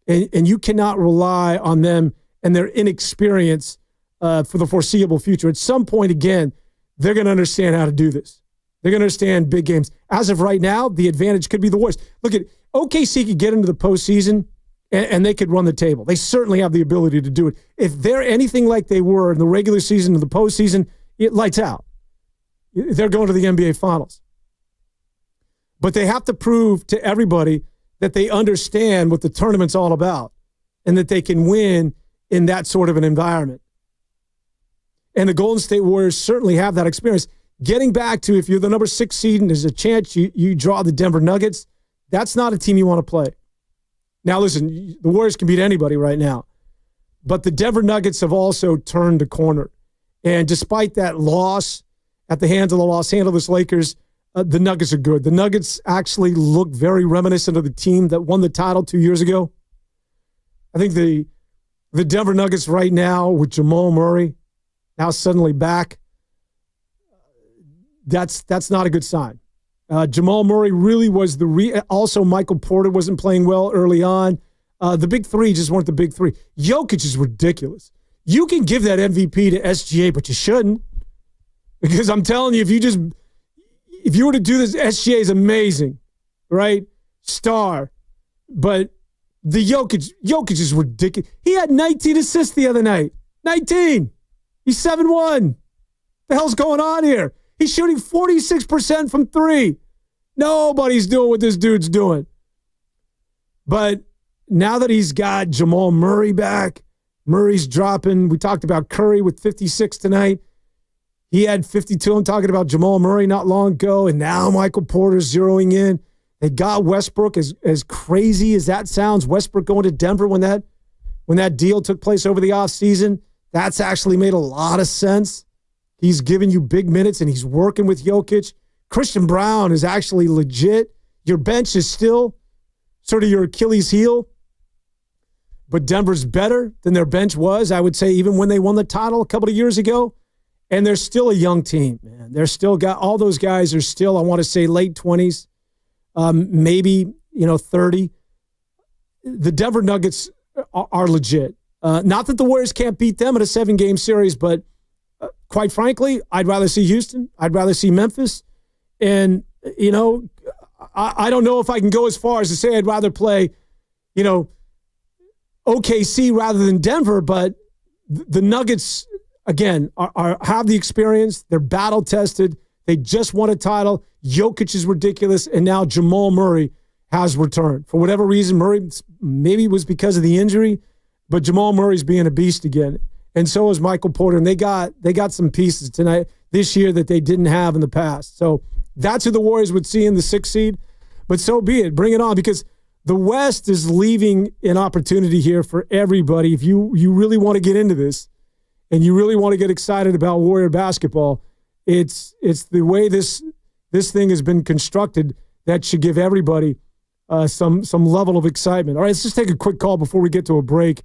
and you cannot rely on them and their inexperience for the foreseeable future. At some point, again, they're going to understand how to do this. They're going to understand big games. As of right now, the advantage could be the Warriors. Look at OKC could get into the postseason, and they could run the table. They certainly have the ability to do it. If they're anything like they were in the regular season and the postseason, it lights out. They're going to the NBA Finals. But they have to prove to everybody that they understand what the tournament's all about and that they can win in that sort of an environment. And the Golden State Warriors certainly have that experience. Getting back to if you're the number 6 seed and there's a chance you draw the Denver Nuggets, that's not a team you want to play. Now, listen, the Warriors can beat anybody right now. But the Denver Nuggets have also turned a corner. And despite that loss at the hands of the Los Angeles Lakers, the Nuggets are good. The Nuggets actually look very reminiscent of the team that won the title 2 years ago. I think the Denver Nuggets right now with Jamal Murray now suddenly back, that's not a good sign. Jamal Murray really was also Michael Porter wasn't playing well early on. The big three just weren't the big three. Jokic is ridiculous. You can give that MVP to SGA, but you shouldn't. Because I'm telling you, if you were to do this, SGA is amazing, right? Star. But the Jokic is ridiculous. He had 19 assists the other night. 19. He's 7-1. The hell's going on here? He's shooting 46% from three. Nobody's doing what this dude's doing. But now that he's got Jamal Murray back, Murray's dropping. We talked about Curry with 56 tonight. He had 52. I'm talking about Jamal Murray not long ago, and now Michael Porter's zeroing in. They got Westbrook, as crazy as that sounds, Westbrook going to Denver when that deal took place over the offseason. That's actually made a lot of sense. He's giving you big minutes, and he's working with Jokic. Christian Brown is actually legit. Your bench is still sort of your Achilles heel, but Denver's better than their bench was, I would say, even when they won the title a couple of years ago. And they're still a young team, man. They're still got all those guys are still, I want to say, late 20s, maybe 30. The Denver Nuggets are legit. Not that the Warriors can't beat them in a 7-game series, but quite frankly, I'd rather see Houston. I'd rather see Memphis. And, I don't know if I can go as far as to say I'd rather play, OKC rather than Denver, but the Nuggets, again, have the experience. They're battle-tested. They just won a title. Jokic is ridiculous, and now Jamal Murray has returned. For whatever reason, Murray, maybe it was because of the injury, but Jamal Murray's being a beast again. And so is Michael Porter. And they got some pieces this year that they didn't have in the past. So that's who the Warriors would see in the 6th seed. But so be it. Bring it on, because the West is leaving an opportunity here for everybody. If you really want to get into this and you really want to get excited about Warrior basketball, it's the way this thing has been constructed that should give everybody some level of excitement. All right, let's just take a quick call before we get to a break.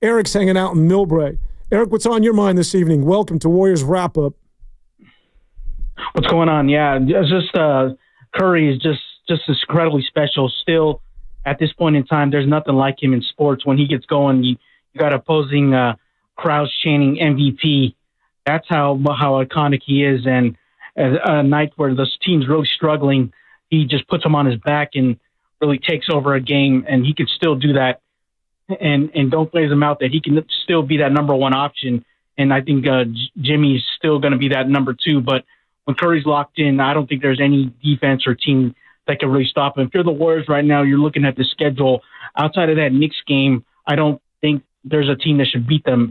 Eric's hanging out in Millbrae. Eric, what's on your mind this evening? Welcome to Warriors Wrap-Up. What's going on? Yeah, it's just Curry is just incredibly special. Still, at this point in time, there's nothing like him in sports. When he gets going, you got opposing crowds chanting MVP. That's how iconic he is. And a night where this team's really struggling, he just puts them on his back and really takes over a game. And he can still do that. And don't plays him out, that he can still be that number one option. And I think Jimmy's still going to be that number 2. But when Curry's locked in, I don't think there's any defense or team that can really stop him. If you're the Warriors right now, you're looking at the schedule. Outside of that Knicks game, I don't think there's a team that should beat them.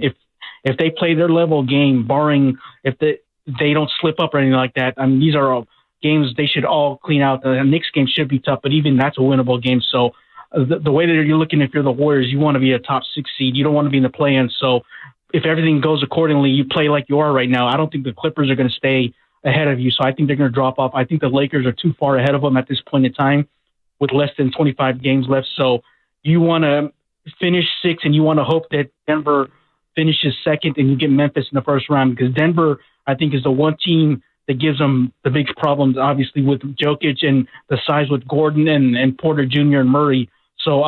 If they play their level game, barring if they don't slip up or anything like that, I mean, these are all games they should all clean out. The Knicks game should be tough, but even that's a winnable game. So the way that you're looking, if you're the Warriors, you want to be a top 6 seed. You don't want to be in the play-in. So if everything goes accordingly, you play like you are right now. I don't think the Clippers are going to stay ahead of you. So I think they're going to drop off. I think the Lakers are too far ahead of them at this point in time with less than 25 games left. So you want to finish 6, and you want to hope that Denver finishes second and you get Memphis in the first round, because Denver, I think, is the one team that gives them the big problems, obviously, with Jokic and the size with Gordon and Porter Jr. and Murray. So,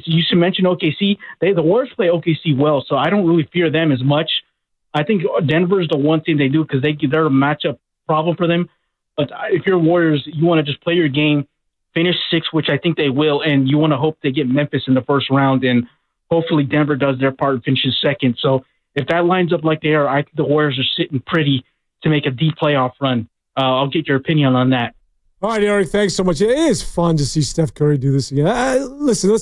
you should mention OKC. The Warriors play OKC well, so I don't really fear them as much. I think Denver is the one thing they do because they're a matchup problem for them. But if you're Warriors, you want to just play your game, finish 6, which I think they will, and you want to hope they get Memphis in the first round, and hopefully Denver does their part and finishes second. So if that lines up like they are, I think the Warriors are sitting pretty to make a deep playoff run. I'll get your opinion on that. All right, Eric, thanks so much. It is fun to see Steph Curry do this again. Listen,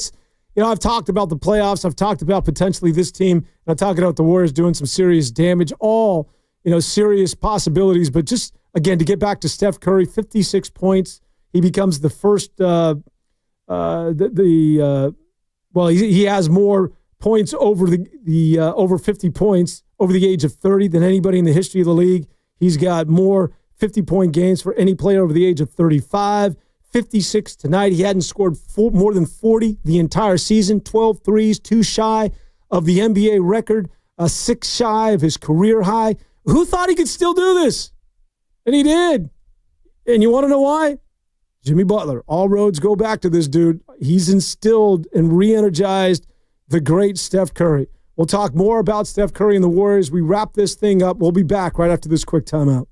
I've talked about the playoffs. I've talked about potentially this team. And I'm talking about the Warriors doing some serious damage, all, serious possibilities. But just, again, to get back to Steph Curry, 56 points. He becomes the first, he has more points over over 50 points over the age of 30 than anybody in the history of the league. He's got more 50-point games for any player over the age of 35. 56 tonight. He hadn't scored more than 40 the entire season. 12 threes, 2 shy of the NBA record, 6 shy of his career high. Who thought he could still do this? And he did. And you want to know why? Jimmy Butler. All roads go back to this dude. He's instilled and re-energized the great Steph Curry. We'll talk more about Steph Curry and the Warriors. We wrap this thing up. We'll be back right after this quick timeout.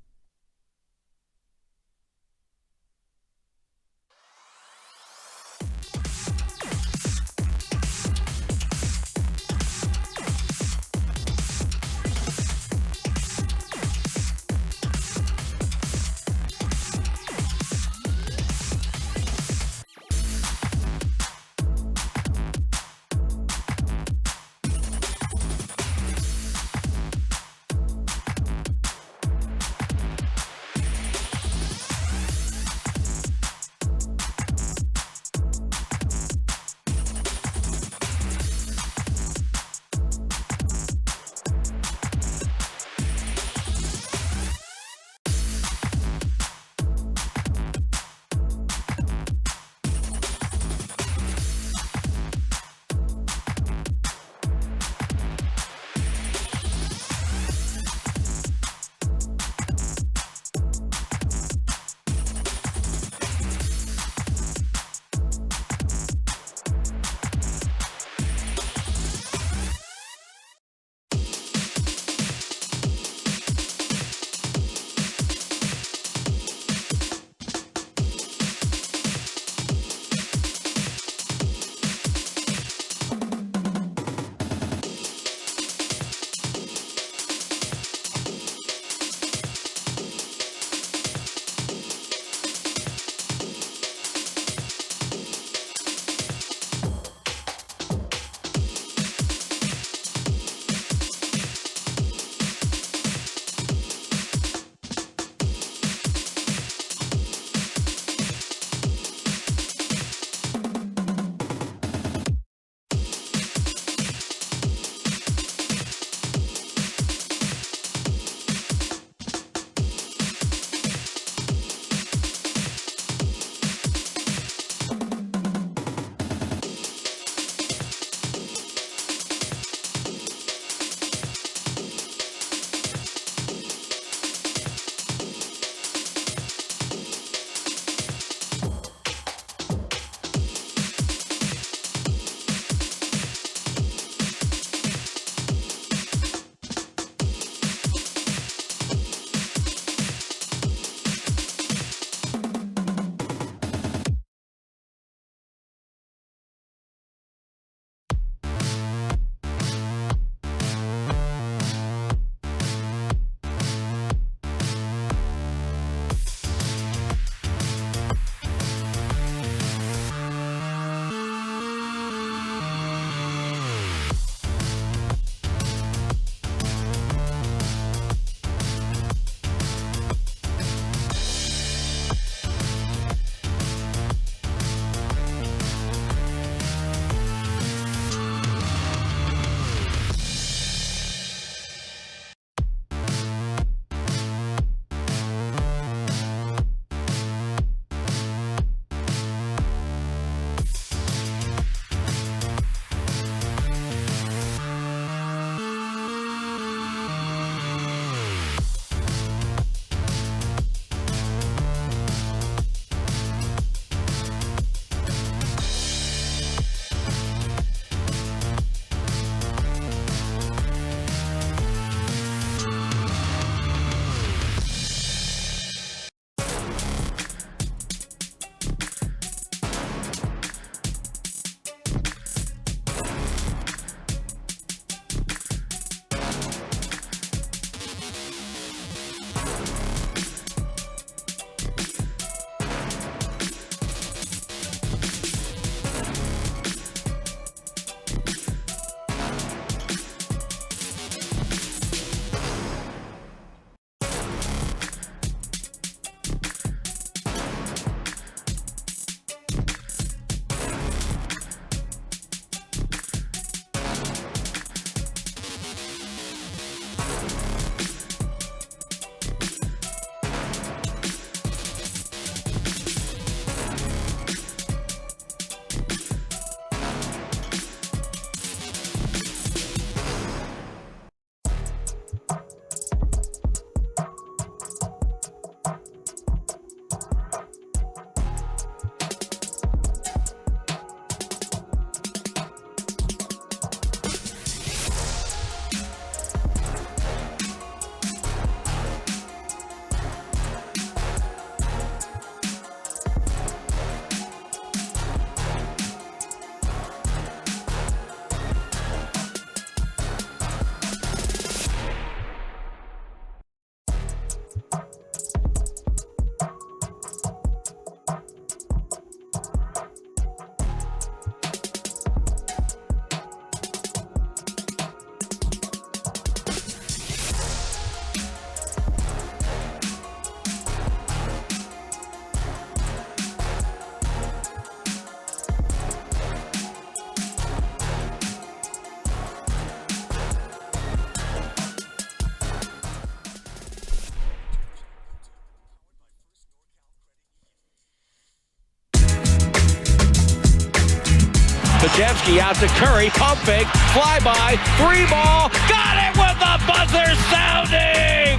Podziemski out to Curry. Pump fake. Fly by. 3-ball. Got it with the buzzer sounding.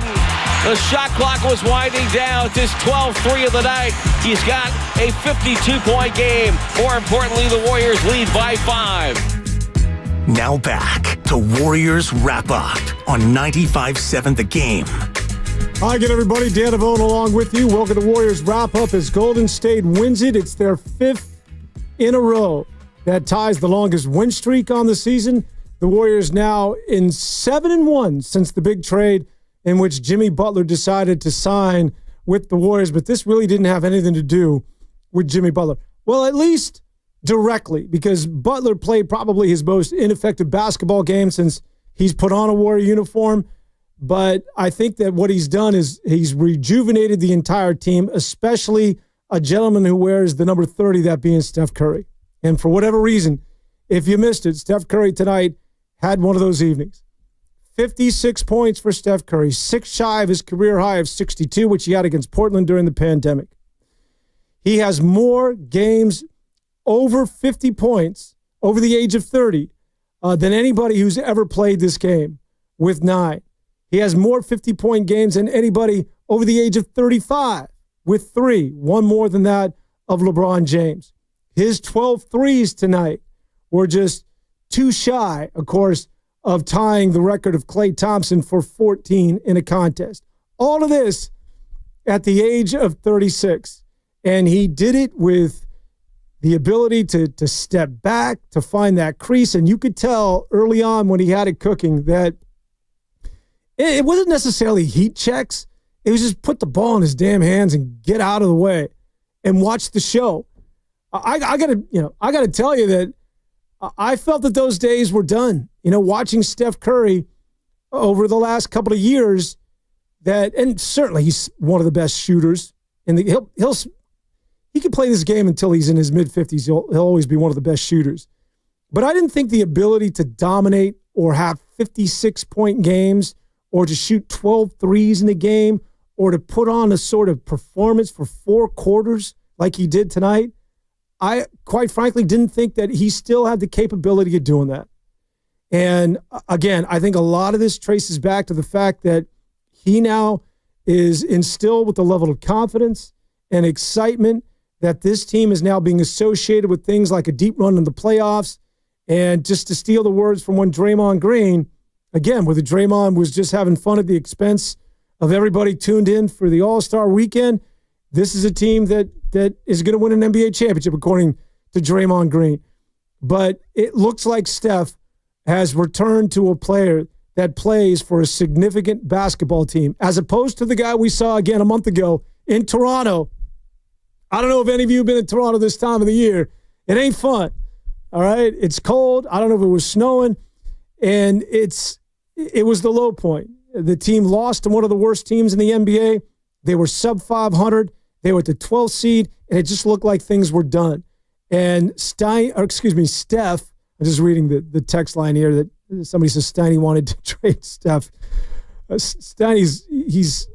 The shot clock was winding down. It's his 12-3 of the night. He's got a 52-point game. More importantly, the Warriors lead by 5. Now back to Warriors Wrap Up on 95.7 The Game. Hi again, everybody. Dan Avone along with you. Welcome to Warriors Wrap Up as Golden State wins it. It's their 5th in a row. That ties the longest win streak on the season. The Warriors now in 7-1 since the big trade in which Jimmy Butler decided to sign with the Warriors. But this really didn't have anything to do with Jimmy Butler. Well, at least directly, because Butler played probably his most ineffective basketball game since he's put on a Warrior uniform. But I think that what he's done is he's rejuvenated the entire team, especially a gentleman who wears the number 30, that being Steph Curry. And for whatever reason, if you missed it, Steph Curry tonight had one of those evenings. 56 points for Steph Curry, 6 shy of his career high of 62, which he had against Portland during the pandemic. He has more games over 50 points over the age of 30 than anybody who's ever played this game with 9. He has more 50-point games than anybody over the age of 35 with 3, one more than that of LeBron James. His 12 threes tonight were just too shy, of course, of tying the record of Klay Thompson for 14 in a contest. All of this at the age of 36. And he did it with the ability to step back, to find that crease. And you could tell early on when he had it cooking that it wasn't necessarily heat checks. It was just put the ball in his damn hands and get out of the way and watch the show. I gotta tell you that I felt that those days were done. Watching Steph Curry over the last couple of years, and certainly he's one of the best shooters. And he can play this game until he's in his mid-50s. He'll always be one of the best shooters. But I didn't think the ability to dominate or have 56-point games or to shoot 12 threes in a game or to put on a sort of performance for 4 quarters like he did tonight, I quite frankly didn't think that he still had the capability of doing that. And again, I think a lot of this traces back to the fact that he now is instilled with a level of confidence and excitement that this team is now being associated with things like a deep run in the playoffs. And just to steal the words from one Draymond Green, again, where the Draymond was just having fun at the expense of everybody tuned in for the All-Star weekend, this is a team that is going to win an NBA championship, according to Draymond Green. But it looks like Steph has returned to a player that plays for a significant basketball team, as opposed to the guy we saw again a month ago in Toronto. I don't know if any of you have been in Toronto this time of the year. It ain't fun, all right? It's cold. I don't know if it was snowing. And it was the low point. The team lost to one of the worst teams in the NBA. They were sub 500. They were at the 12th seed, and it just looked like things were done. And Steph, I'm just reading the text line here that somebody says Steiny wanted to trade Steph. He's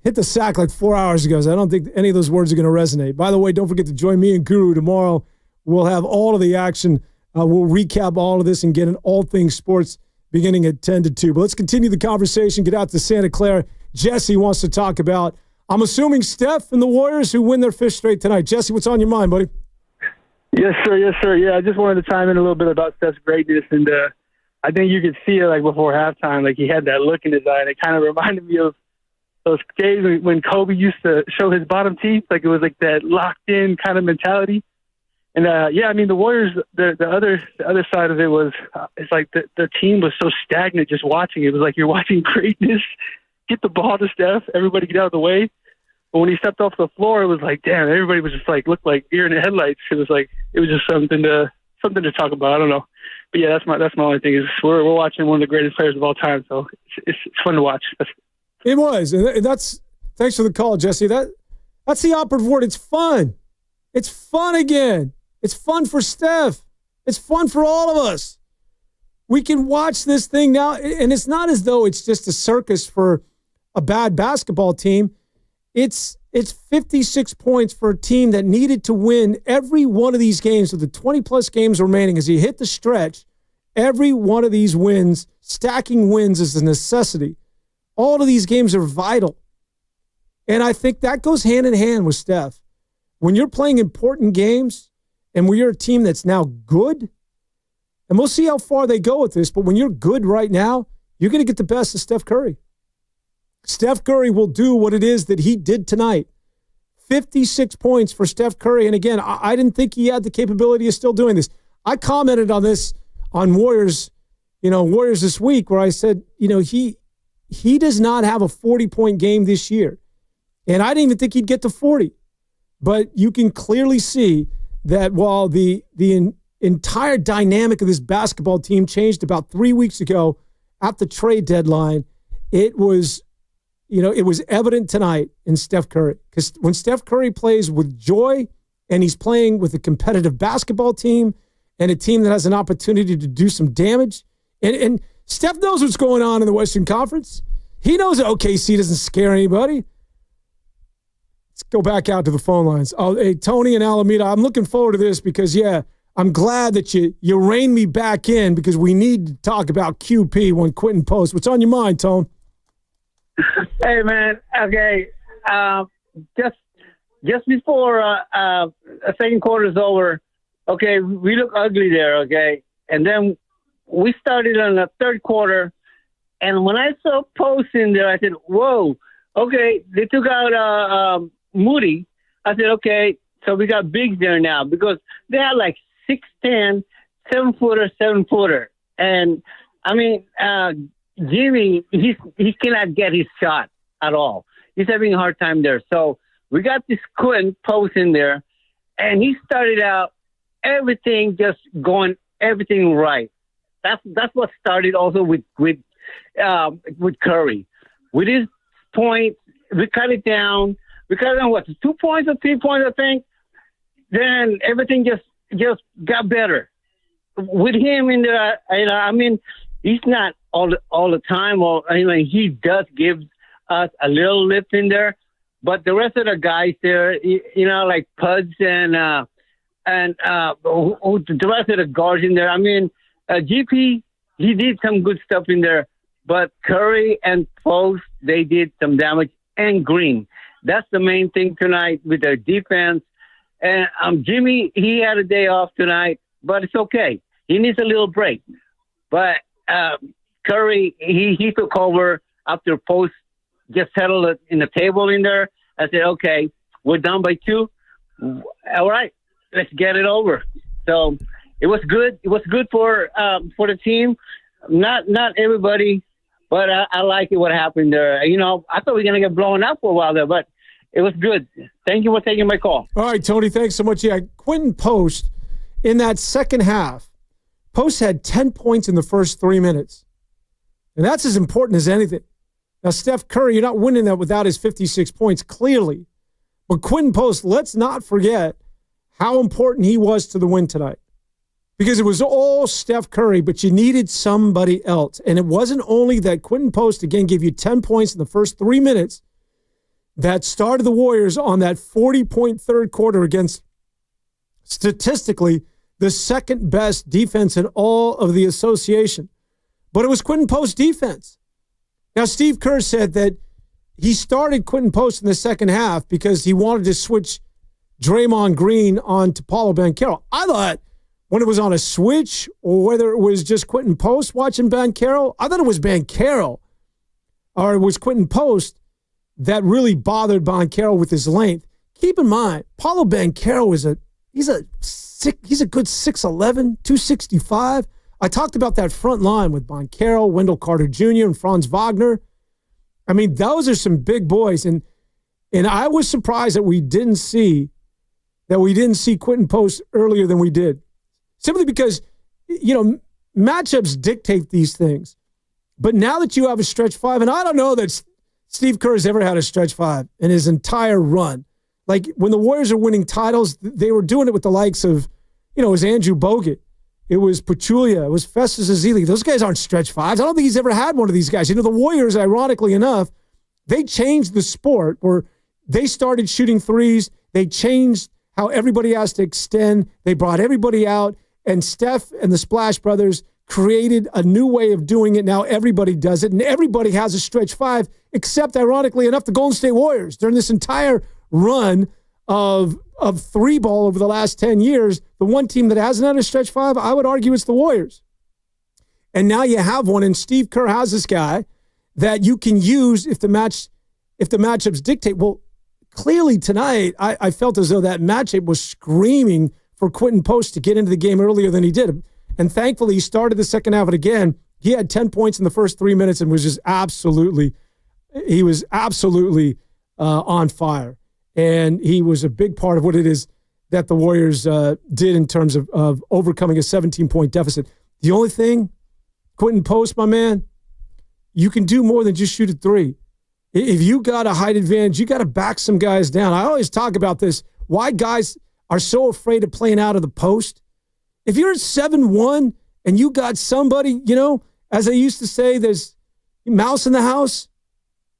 hit the sack like 4 hours ago, so I don't think any of those words are going to resonate. By the way, don't forget to join me and Guru tomorrow. We'll have all of the action. We'll recap all of this and get in all things sports beginning at 10 to 2. But let's continue the conversation, get out to Santa Clara. Jesse wants to talk about, I'm assuming, Steph and the Warriors who win their 5th straight tonight. Jesse, what's on your mind, buddy? Yes, sir. Yes, sir. Yeah, I just wanted to chime in a little bit about Steph's greatness. And I think you could see it like before halftime. Like he had that look in his eye. And it kind of reminded me of those days when Kobe used to show his bottom teeth. Like it was like that locked in kind of mentality. And yeah, I mean, the Warriors, the other side of it was, it's like the team was so stagnant just watching. It was like you're watching greatness. Get the ball to Steph. Everybody get out of the way. But when he stepped off the floor, it was like, damn, everybody was just like, looked like deer in the headlights. It was just something to talk about. I don't know. But yeah, that's my only thing is we're watching one of the greatest players of all time. So it's fun to watch. It was. And thanks for the call, Jesse. That's the operative word. It's fun. It's fun again. It's fun for Steph. It's fun for all of us. We can watch this thing now, and it's not as though it's just a circus for a bad basketball team. It's It's 56 points for a team that needed to win every one of these games with the 20-plus games remaining. As you hit the stretch, every one of these wins, stacking wins is a necessity. All of these games are vital. And I think that goes hand in hand with Steph. When you're playing important games and when you're a team that's now good, and we'll see how far they go with this, but when you're good right now, you're going to get the best of Steph Curry. Steph Curry will do what it is that he did tonight. 56 points for Steph Curry. And again, I didn't think he had the capability of still doing this. I commented on this on Warriors this week where I said, he does not have a 40-point game this year. And I didn't even think he'd get to 40. But you can clearly see that while the entire dynamic of this basketball team changed about 3 weeks ago at the trade deadline, it was evident tonight in Steph Curry. Because when Steph Curry plays with joy and he's playing with a competitive basketball team and a team that has an opportunity to do some damage, and Steph knows what's going on in the Western Conference. He knows that OKC doesn't scare anybody. Let's go back out to the phone lines. Oh, hey, Tony and Alameda, I'm looking forward to this because, I'm glad that you reined me back in because we need to talk about QP when Quinton Post. What's on your mind, Tone? Hey, man. Okay. Just before a second quarter is over, okay, we look ugly there, okay? And then we started on the third quarter, and when I saw Post in there, I said, whoa, okay, they took out Moody. I said, okay, so we got bigs there now because they had like 6'10", 7-footer. And, I mean, Jimmy, he cannot get his shot at all. He's having a hard time there. So we got this Quinton Post in there, and he started out everything just going everything right. That's what started also with Curry. With his point, we cut it down. We cut it down, 2 points or 3 points, I think. Then everything just got better. With him in there, he's not all the time. He does give us a little lift in there, but the rest of the guys there, like Puds and the rest of the guards in there. GP, he did some good stuff in there, but Curry and Post, they did some damage, and Green. That's the main thing tonight with their defense. And Jimmy, he had a day off tonight, but it's okay. He needs a little break. But Curry, he took over after Post just settled it in the table in there. I said, okay, we're down by 2. All right, let's get it over. So it was good. It was good for the team. Not everybody, but I like it what happened there. I thought we were going to get blown up for a while there, but it was good. Thank you for taking my call. All right, Tony, thanks so much. Yeah, Quinton Post, in that second half, Post had 10 points in the first 3 minutes. And that's as important as anything. Now, Steph Curry, you're not winning that without his 56 points, clearly. But Quinton Post, let's not forget how important he was to the win tonight. Because it was all Steph Curry, but you needed somebody else. And it wasn't only that Quinton Post, again, gave you 10 points in the first 3 minutes that started the Warriors on that 40-point third quarter against, statistically, the second best defense in all of the association. But it was Quinton Post's defense. Now, Steve Kerr said that he started Quinton Post in the second half because he wanted to switch Draymond Green on to Paolo Banchero. I thought when it was on a switch or whether it was just Quinton Post watching Banchero, I thought it was Banchero or it was Quinton Post that really bothered Banchero with his length. Keep in mind, Paolo Banchero he's a good 6'11", 265. I talked about that front line with Banchero, Wendell Carter Jr., and Franz Wagner. Those are some big boys. And I was surprised that we didn't see Quinton Post earlier than we did. Simply because, matchups dictate these things. But now that you have a stretch 5, and I don't know that Steve Kerr has ever had a stretch 5 in his entire run. Like when the Warriors are winning titles, they were doing it with the likes of, it was Andrew Bogut. It was Pachulia. It was Festus Ezeli. Those guys aren't stretch 5s. I don't think he's ever had one of these guys. The Warriors, ironically enough, they changed the sport, or They started shooting threes. They changed how everybody has to extend. They brought everybody out, and Steph and the Splash Brothers created a new way of doing it. Now everybody does it, and everybody has a stretch five, except, ironically enough, the Golden State Warriors. During this entire run of three ball over the last 10 years, the one team that hasn't had a stretch five, I would argue it's the Warriors. And now you have one, and Steve Kerr has this guy that you can use if the matchups dictate. Well, clearly tonight, I felt as though that matchup was screaming for Quinton Post to get into the game earlier than he did. And thankfully, he started the second half, and again, he had 10 points in the first 3 minutes and was just absolutely on fire. And he was a big part of what it is that the Warriors did in terms of overcoming a 17-point deficit. The only thing, Quinton Post, my man, you can do more than just shoot a three. If you got a height advantage, you got to back some guys down. I always talk about this, why guys are so afraid of playing out of the post. If you're 7'1" and you got somebody, as I used to say, there's mouse in the house.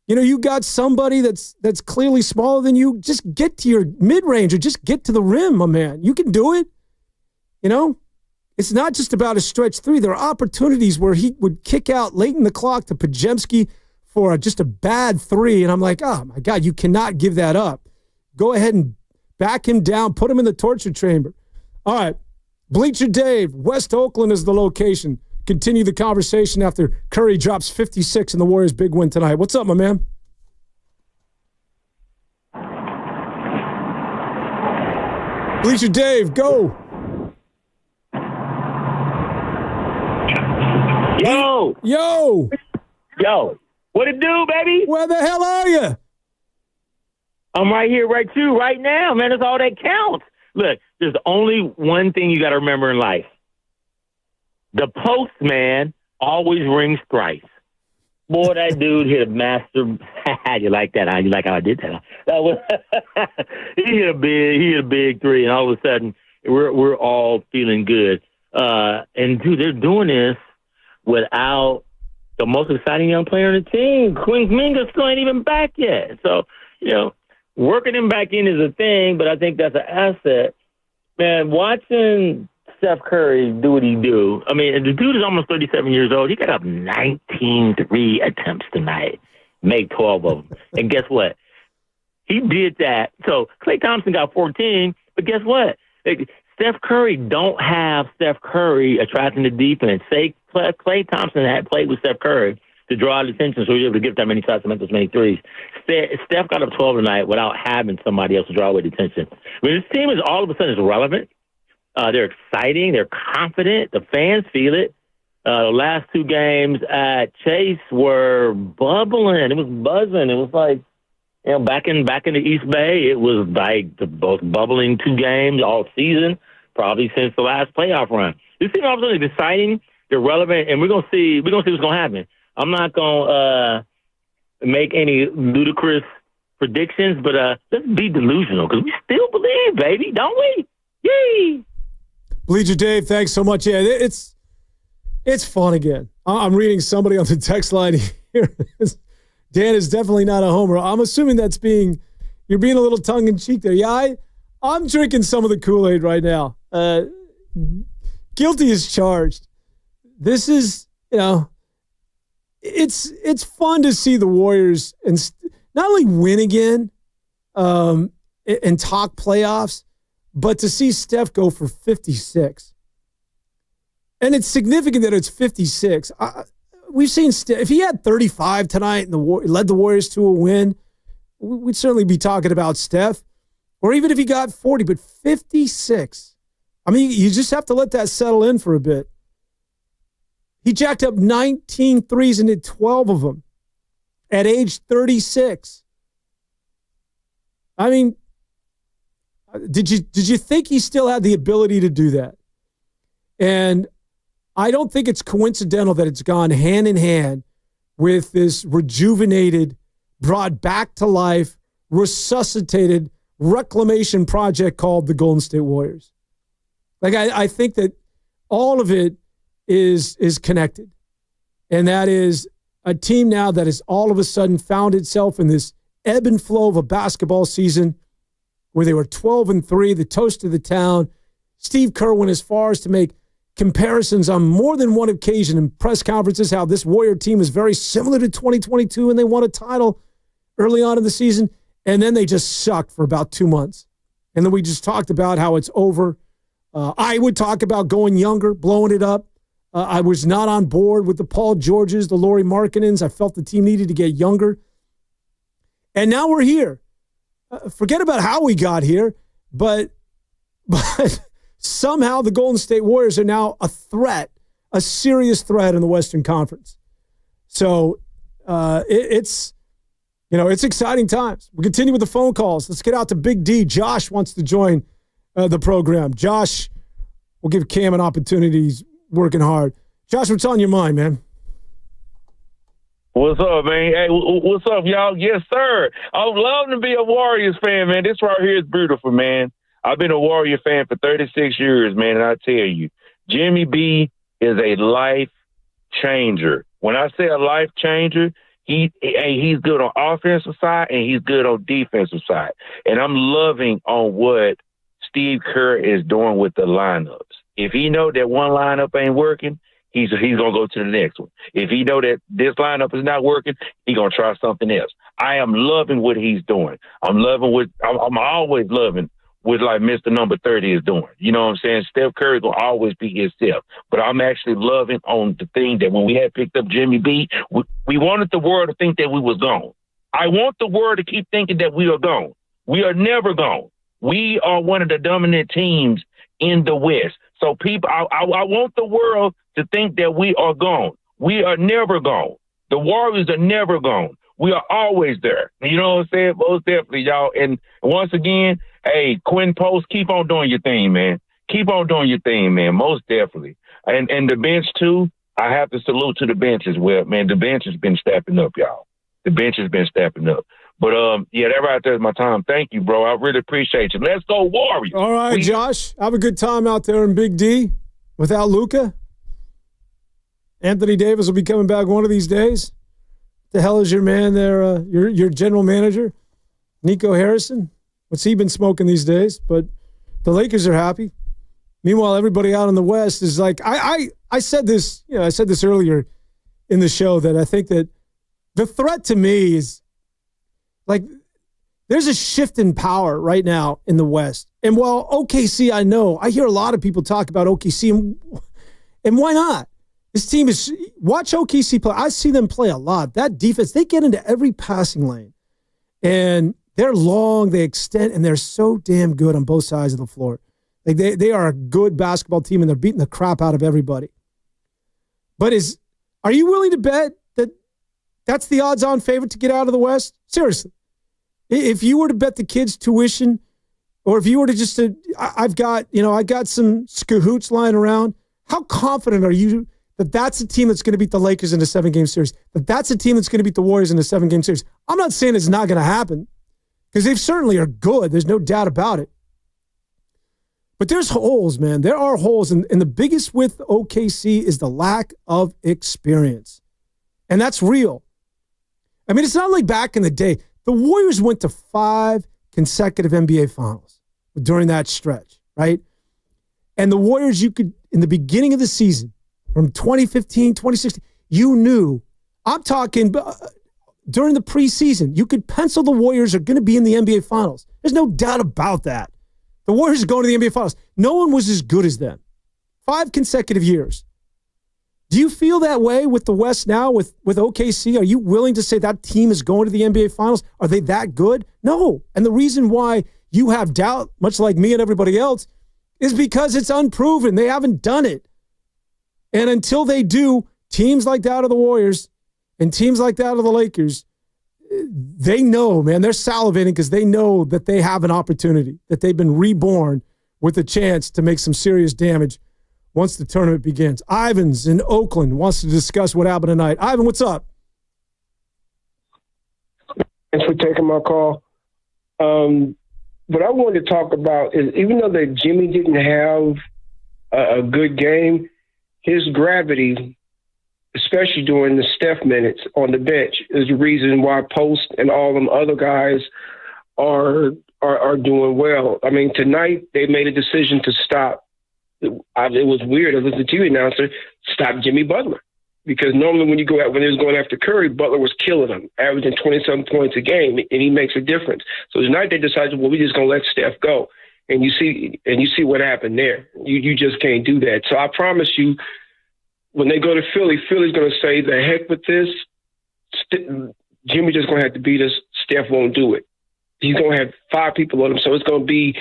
You got somebody that's clearly smaller than you. Just get to your mid-range or just get to the rim, my man. You can do it. It's not just about a stretch three. There are opportunities where he would kick out late in the clock to Pajemski for just a bad three. And I'm like, oh, my God, you cannot give that up. Go ahead and back him down. Put him in the torture chamber. All right. Bleacher Dave, West Oakland is the location. Continue the conversation after Curry drops 56 in the Warriors' big win tonight. What's up, my man? Bleacher Dave, go. Yo. What it do, baby? Where the hell are you? I'm right here, right now, man. That's all that counts. Look, there's only one thing you got to remember in life. The postman always rings thrice. Boy, that dude hit a master. You like that, huh? You like how I did that? That was he hit a big three, and all of a sudden we're all feeling good. And dude, they're doing this without the most exciting young player on the team. Mingus still ain't even back yet. So, working him back in is a thing, but I think that's an asset. Man, watching Steph Curry do what he do. I mean, the dude is almost 37 years old. He got up 19 three attempts tonight, made 12 of them. And guess what? He did that. So Klay Thompson got 14, but guess what? Steph Curry don't have Steph Curry attracting the defense. Say Klay Thompson had played with Steph Curry to draw attention, so he was able to give that many shots and make those many threes. Steph got up 12 tonight without having somebody else to draw away the attention. I mean, this team is all of a sudden is relevant. They're exciting. They're confident. The fans feel it. The last two games at Chase were bubbling. It was buzzing. It was like, back in the East Bay, it was like the most bubbling two games all season, probably since the last playoff run. This team all of a sudden is exciting. They're relevant, and we're gonna see what's gonna happen. I'm not gonna make any ludicrous predictions, but let's be delusional because we still believe, baby, don't we? Yay! Bleacher Dave, thanks so much. Yeah, it's fun again. I'm reading somebody on the text line here. Dan is definitely not a homer. I'm assuming you're being a little tongue-in-cheek there. Yeah, I'm drinking some of the Kool-Aid right now. Guilty as charged. This is, it's fun to see the Warriors and not only win again and talk playoffs, but to see Steph go for 56. And it's significant that it's 56. We've seen Steph, if he had 35 tonight and led the Warriors to a win, we'd certainly be talking about Steph. Or even if he got 40, but 56. I mean, you just have to let that settle in for a bit. He jacked up 19 threes and hit 12 of them at age 36. I mean, did you think he still had the ability to do that? And I don't think it's coincidental that it's gone hand in hand with this rejuvenated, brought back to life, resuscitated reclamation project called the Golden State Warriors. Like, I think that all of it is connected. And that is a team now that has all of a sudden found itself in this ebb and flow of a basketball season where they were 12-3, the toast of the town. Steve Kerr went as far as to make comparisons on more than one occasion in press conferences how this Warrior team is very similar to 2022 and they won a title early on in the season. And then they just sucked for about 2 months. And then we just talked about how it's over. I would talk about going younger, blowing it up. I was not on board with the Paul Georges, the Lauri Markkanens. I felt the team needed to get younger. And now we're here. Forget about how we got here, but somehow the Golden State Warriors are now a threat, a serious threat in the Western Conference. So it's exciting times. We'll continue with the phone calls. Let's get out to Big D. Josh wants to join the program. Josh, we'll give Cam an opportunity. He's working hard. Josh, what's on your mind, man? What's up, man? Hey, what's up, y'all? Yes, sir. I would love to be a Warriors fan, man. This right here is beautiful, man. I've been a Warrior fan for 36 years, man, and I tell you, Jimmy B is a life changer. When I say a life changer, he's good on offensive side and he's good on defensive side. And I'm loving on what Steve Kerr is doing with the lineups. If he know that one lineup ain't working, he's going to go to the next one. If he know that this lineup is not working, he's going to try something else. I am loving what he's doing. I'm always loving what like Mr. Number 30 is doing. You know what I'm saying? Steph Curry will always be himself. But I'm actually loving on the thing that when we had picked up Jimmy B, we wanted the world to think that we was gone. I want the world to keep thinking that we are gone. We are never gone. We are one of the dominant teams in the West. So people, I want the world to think that we are gone. We are never gone. The Warriors are never gone. We are always there. You know what I'm saying? Most definitely, y'all. And once again, hey, Quinton Post, keep on doing your thing, man. Keep on doing your thing, man. Most definitely. And the bench, too, I have to salute to the bench as well, man. The bench has been stepping up, y'all. The bench has been stepping up. But, yeah, that right there is my time. Thank you, bro. I really appreciate you. Let's go Warriors. All right, Josh. Have a good time out there in Big D without Luka. Anthony Davis will be coming back one of these days. The hell is your man there, your general manager, Nico Harrison? What's he been smoking these days? But the Lakers are happy. Meanwhile, everybody out in the West is like, I said this, I said this earlier in the show that I think that the threat to me is like there's a shift in power right now in the West. And while OKC, I know, I hear a lot of people talk about OKC, and why not? This team is, watch OKC play. I see them play a lot. That defense, they get into every passing lane. And they're long, they extend, and they're so damn good on both sides of the floor. Like they are a good basketball team, and they're beating the crap out of everybody. But are you willing to bet that that's the odds-on favorite to get out of the West? Seriously. If you were to bet the kids' tuition, or if you were to just, I got some scahoots lying around, how confident are you that that's a team that's going to beat the Lakers in a 7-game series, that that's a team that's going to beat the Warriors in a 7-game series? I'm not saying it's not going to happen, because they certainly are good. There's no doubt about it. But there's holes, man. There are holes. And the biggest with OKC is the lack of experience. And that's real. I mean, it's not like back in the day. The Warriors went to 5 consecutive NBA finals during that stretch, right? And the Warriors, you could, in the beginning of the season, from 2015, 2016, you knew, I'm talking during the preseason, you could pencil the Warriors are going to be in the NBA Finals. There's no doubt about that. The Warriors are going to the NBA Finals. No one was as good as them. 5 consecutive years. Do you feel that way with the West now, with OKC? Are you willing to say that team is going to the NBA Finals? Are they that good? No. And the reason why you have doubt, much like me and everybody else, is because it's unproven. They haven't done it. And until they do, teams like that of the Warriors and teams like that of the Lakers, they know, man, they're salivating because they know that they have an opportunity, that they've been reborn with a chance to make some serious damage once the tournament begins. Ivan's in Oakland wants to discuss what happened tonight. Ivan, what's up? Thanks for taking my call. What I wanted to talk about is, even though that Jimmy didn't have a good game, his gravity especially during the Steph minutes on the bench, is the reason why Post and all them other guys are doing well. I mean, tonight they made a decision to stop. It was weird. I was the TV announcer, stop Jimmy Butler. Because normally when he was going after Curry, Butler was killing him, averaging 27 points a game, and he makes a difference. So tonight they decided, well, we're just going to let Steph go. And you see what happened there. You just can't do that. So I promise you, when they go to Philly, Philly's going to say, the heck with this. Jimmy just going to have to beat us. Steph won't do it. He's going to have 5 people on him. So it's going to be,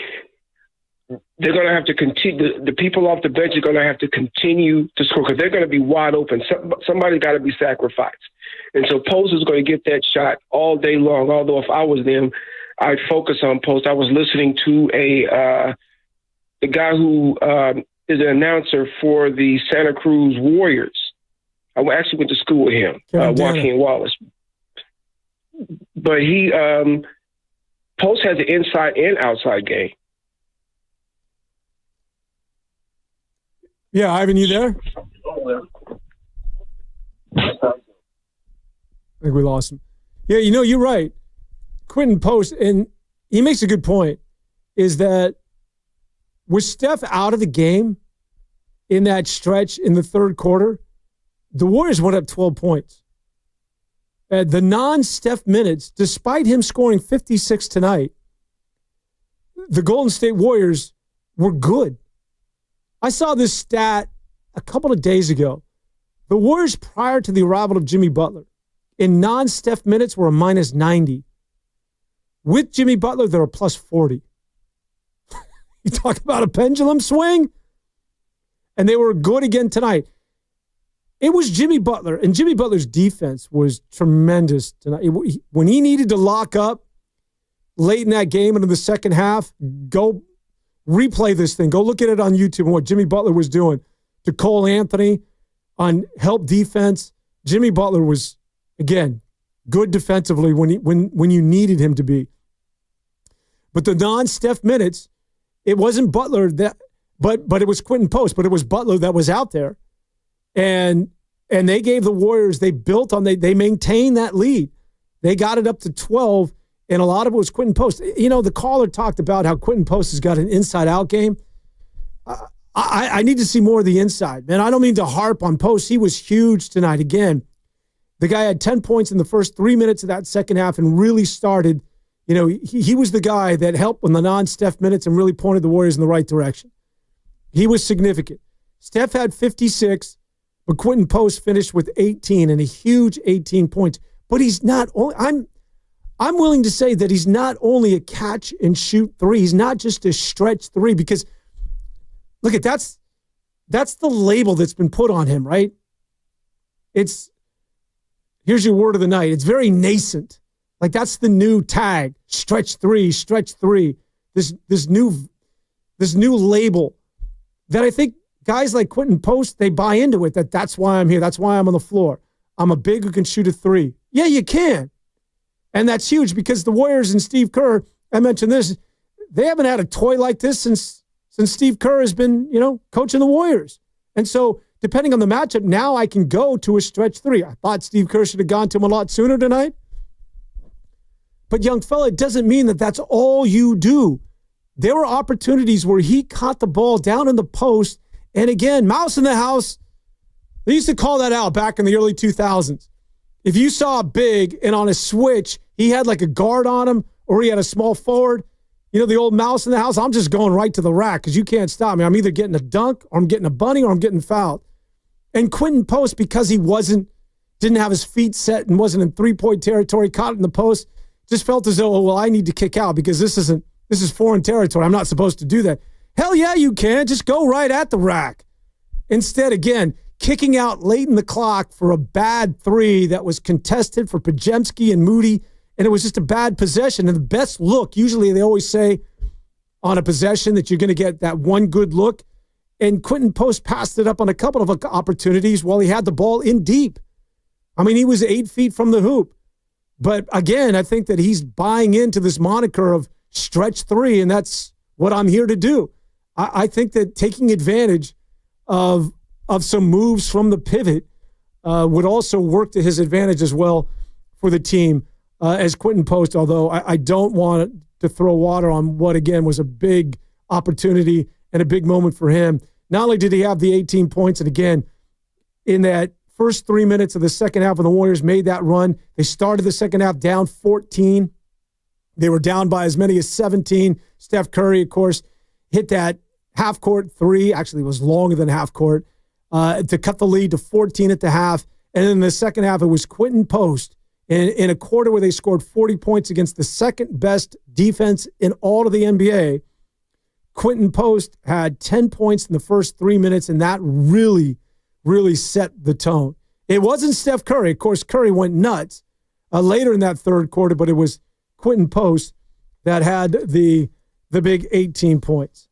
they're going to have to continue. The people off the bench are going to have to continue to score because they're going to be wide open. Somebody's got to be sacrificed. And so Post is going to get that shot all day long. Although if I was them, I'd focus on Post. I was listening to the guy who is an announcer for the Santa Cruz Warriors. I actually went to school with him, Joaquin Wallace. But Post has an inside and outside game. Yeah, Ivan, you there? I think we lost him. Yeah, you're right. Quinton Post, and he makes a good point, is that with Steph out of the game in that stretch in the third quarter, the Warriors went up 12 points. The non-Steph minutes, despite him scoring 56 tonight, the Golden State Warriors were good. I saw this stat a couple of days ago. The Warriors, prior to the arrival of Jimmy Butler, in non-Steph minutes were a minus 90. With Jimmy Butler, they're a plus 40. You talk about a pendulum swing? And they were good again tonight. It was Jimmy Butler, and Jimmy Butler's defense was tremendous tonight. When he needed to lock up late in that game into the second half, go replay this thing. Go look at it on YouTube and what Jimmy Butler was doing to Cole Anthony on help defense. Jimmy Butler was, again, good defensively when you needed him to be. But the non-Steph minutes, it wasn't Butler but it was Quinton Post, but it was Butler that was out there. And they gave the Warriors, they maintained that lead. They got it up to 12, and a lot of it was Quinton Post. The caller talked about how Quinton Post has got an inside-out game. I need to see more of the inside. Man, I don't mean to harp on Post. He was huge tonight. Again, the guy had 10 points in the first 3 minutes of that second half and really started. He was the guy that helped in the non-Steph minutes and really pointed the Warriors in the right direction. He was significant. Steph had 56, but Quinton Post finished with 18 and a huge 18 points. But he's not only, I'm willing to say that he's not only a catch and shoot three. He's not just a stretch three because look at that's the label that's been put on him, right? Here's your word of the night. It's very nascent. Like that's the new tag, stretch three. This new label that I think guys like Quinton Post, they buy into it, that's why I'm here. That's why I'm on the floor. I'm a big who can shoot a three. Yeah, you can. And that's huge because the Warriors and Steve Kerr, I mentioned this, they haven't had a toy like this since Steve Kerr has been, coaching the Warriors. And so depending on the matchup, now I can go to a stretch three. I thought Steve Kerr should have gone to him a lot sooner tonight. But young fella, it doesn't mean that that's all you do. There were opportunities where he caught the ball down in the post. And again, mouse in the house, they used to call that out back in the early 2000s. If you saw a big and on a switch, he had like a guard on him or he had a small forward, the old mouse in the house, I'm just going right to the rack because you can't stop me. I'm either getting a dunk or I'm getting a bunny or I'm getting fouled. And Quinton Post, because he didn't have his feet set and wasn't in three-point territory, caught it in the post, just felt as though, I need to kick out because this is foreign territory. I'm not supposed to do that. Hell yeah, you can. Just go right at the rack. Instead, again, kicking out late in the clock for a bad three that was contested for Podziemski and Moody, and it was just a bad possession. And the best look, usually they always say on a possession that you're going to get that one good look. And Quinton Post passed it up on a couple of opportunities while he had the ball in deep. I mean, he was 8 feet from the hoop. But again, I think that he's buying into this moniker of stretch three, and that's what I'm here to do. I think that taking advantage of some moves from the pivot would also work to his advantage as well for the team as Quinton Post, although I don't want to throw water on what, again, was a big opportunity and a big moment for him. Not only did he have the 18 points, and again, in that first 3 minutes of the second half when the Warriors made that run, they started the second half down 14. They were down by as many as 17. Steph Curry, of course, hit that half-court three. Actually, it was longer than half-court to cut the lead to 14 at the half. And then in the second half, it was Quinton Post in a quarter where they scored 40 points against the second-best defense in all of the NBA. Quinton Post had 10 points in the first 3 minutes, and that really set the tone. It wasn't Steph Curry. Of course, Curry went nuts later in that third quarter, but it was Quinton Post that had the big 18 points.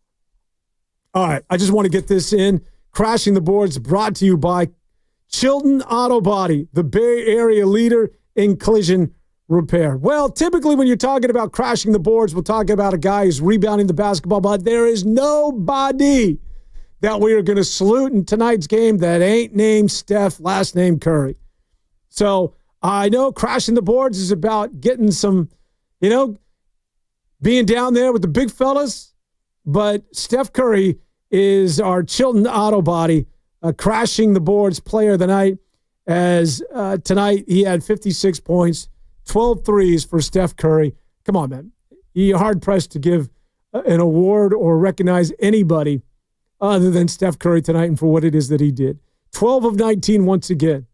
All right, I just want to get this in. Crashing the Boards brought to you by Chilton Auto Body, the Bay Area leader in collision repair. Well, typically when you're talking about crashing the boards, we'll talk about a guy who's rebounding the basketball, but there is nobody that we are going to salute in tonight's game that ain't named Steph, last name Curry. So I know crashing the boards is about getting some, being down there with the big fellas, but Steph Curry is our Chilton Auto Body crashing the boards player of the night, as tonight he had 56 points, 12 threes for Steph Curry. Come on, man. You're hard-pressed to give an award or recognize anybody other than Steph Curry tonight and for what it is that he did. 12 of 19 once again,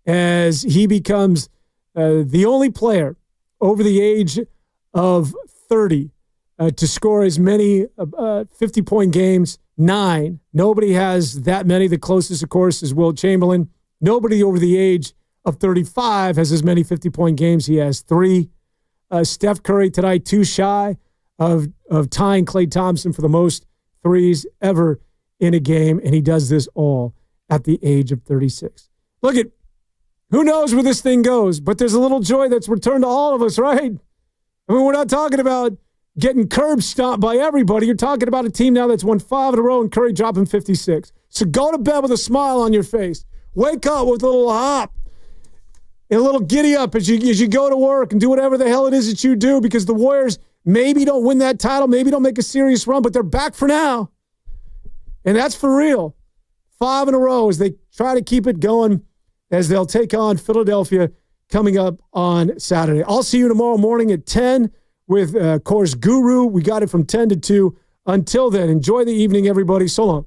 as he becomes the only player over the age of 30 to score as many 50-point games, 9. Nobody has that many. The closest, of course, is Wilt Chamberlain. Nobody over the age of 35 has as many 50-point games. He has 3. Steph Curry tonight, 2 shy of tying Klay Thompson for the most threes ever in a game, and he does this all at the age of 36. Look at, who knows where this thing goes, but there's a little joy that's returned to all of us, right? I mean, we're not talking about getting curb stomped by everybody. You're talking about a team now that's won 5 in a row and Curry dropping 56. So go to bed with a smile on your face. Wake up with a little hop and a little giddy up as you go to work and do whatever the hell it is that you do, because the Warriors maybe don't win that title, maybe don't make a serious run, but they're back for now. And that's for real. 5 in a row as they try to keep it going as they'll take on Philadelphia coming up on Saturday. I'll see you tomorrow morning at 10 with, of course, Guru. We got it from 10 to 2. Until then, enjoy the evening, everybody. So long.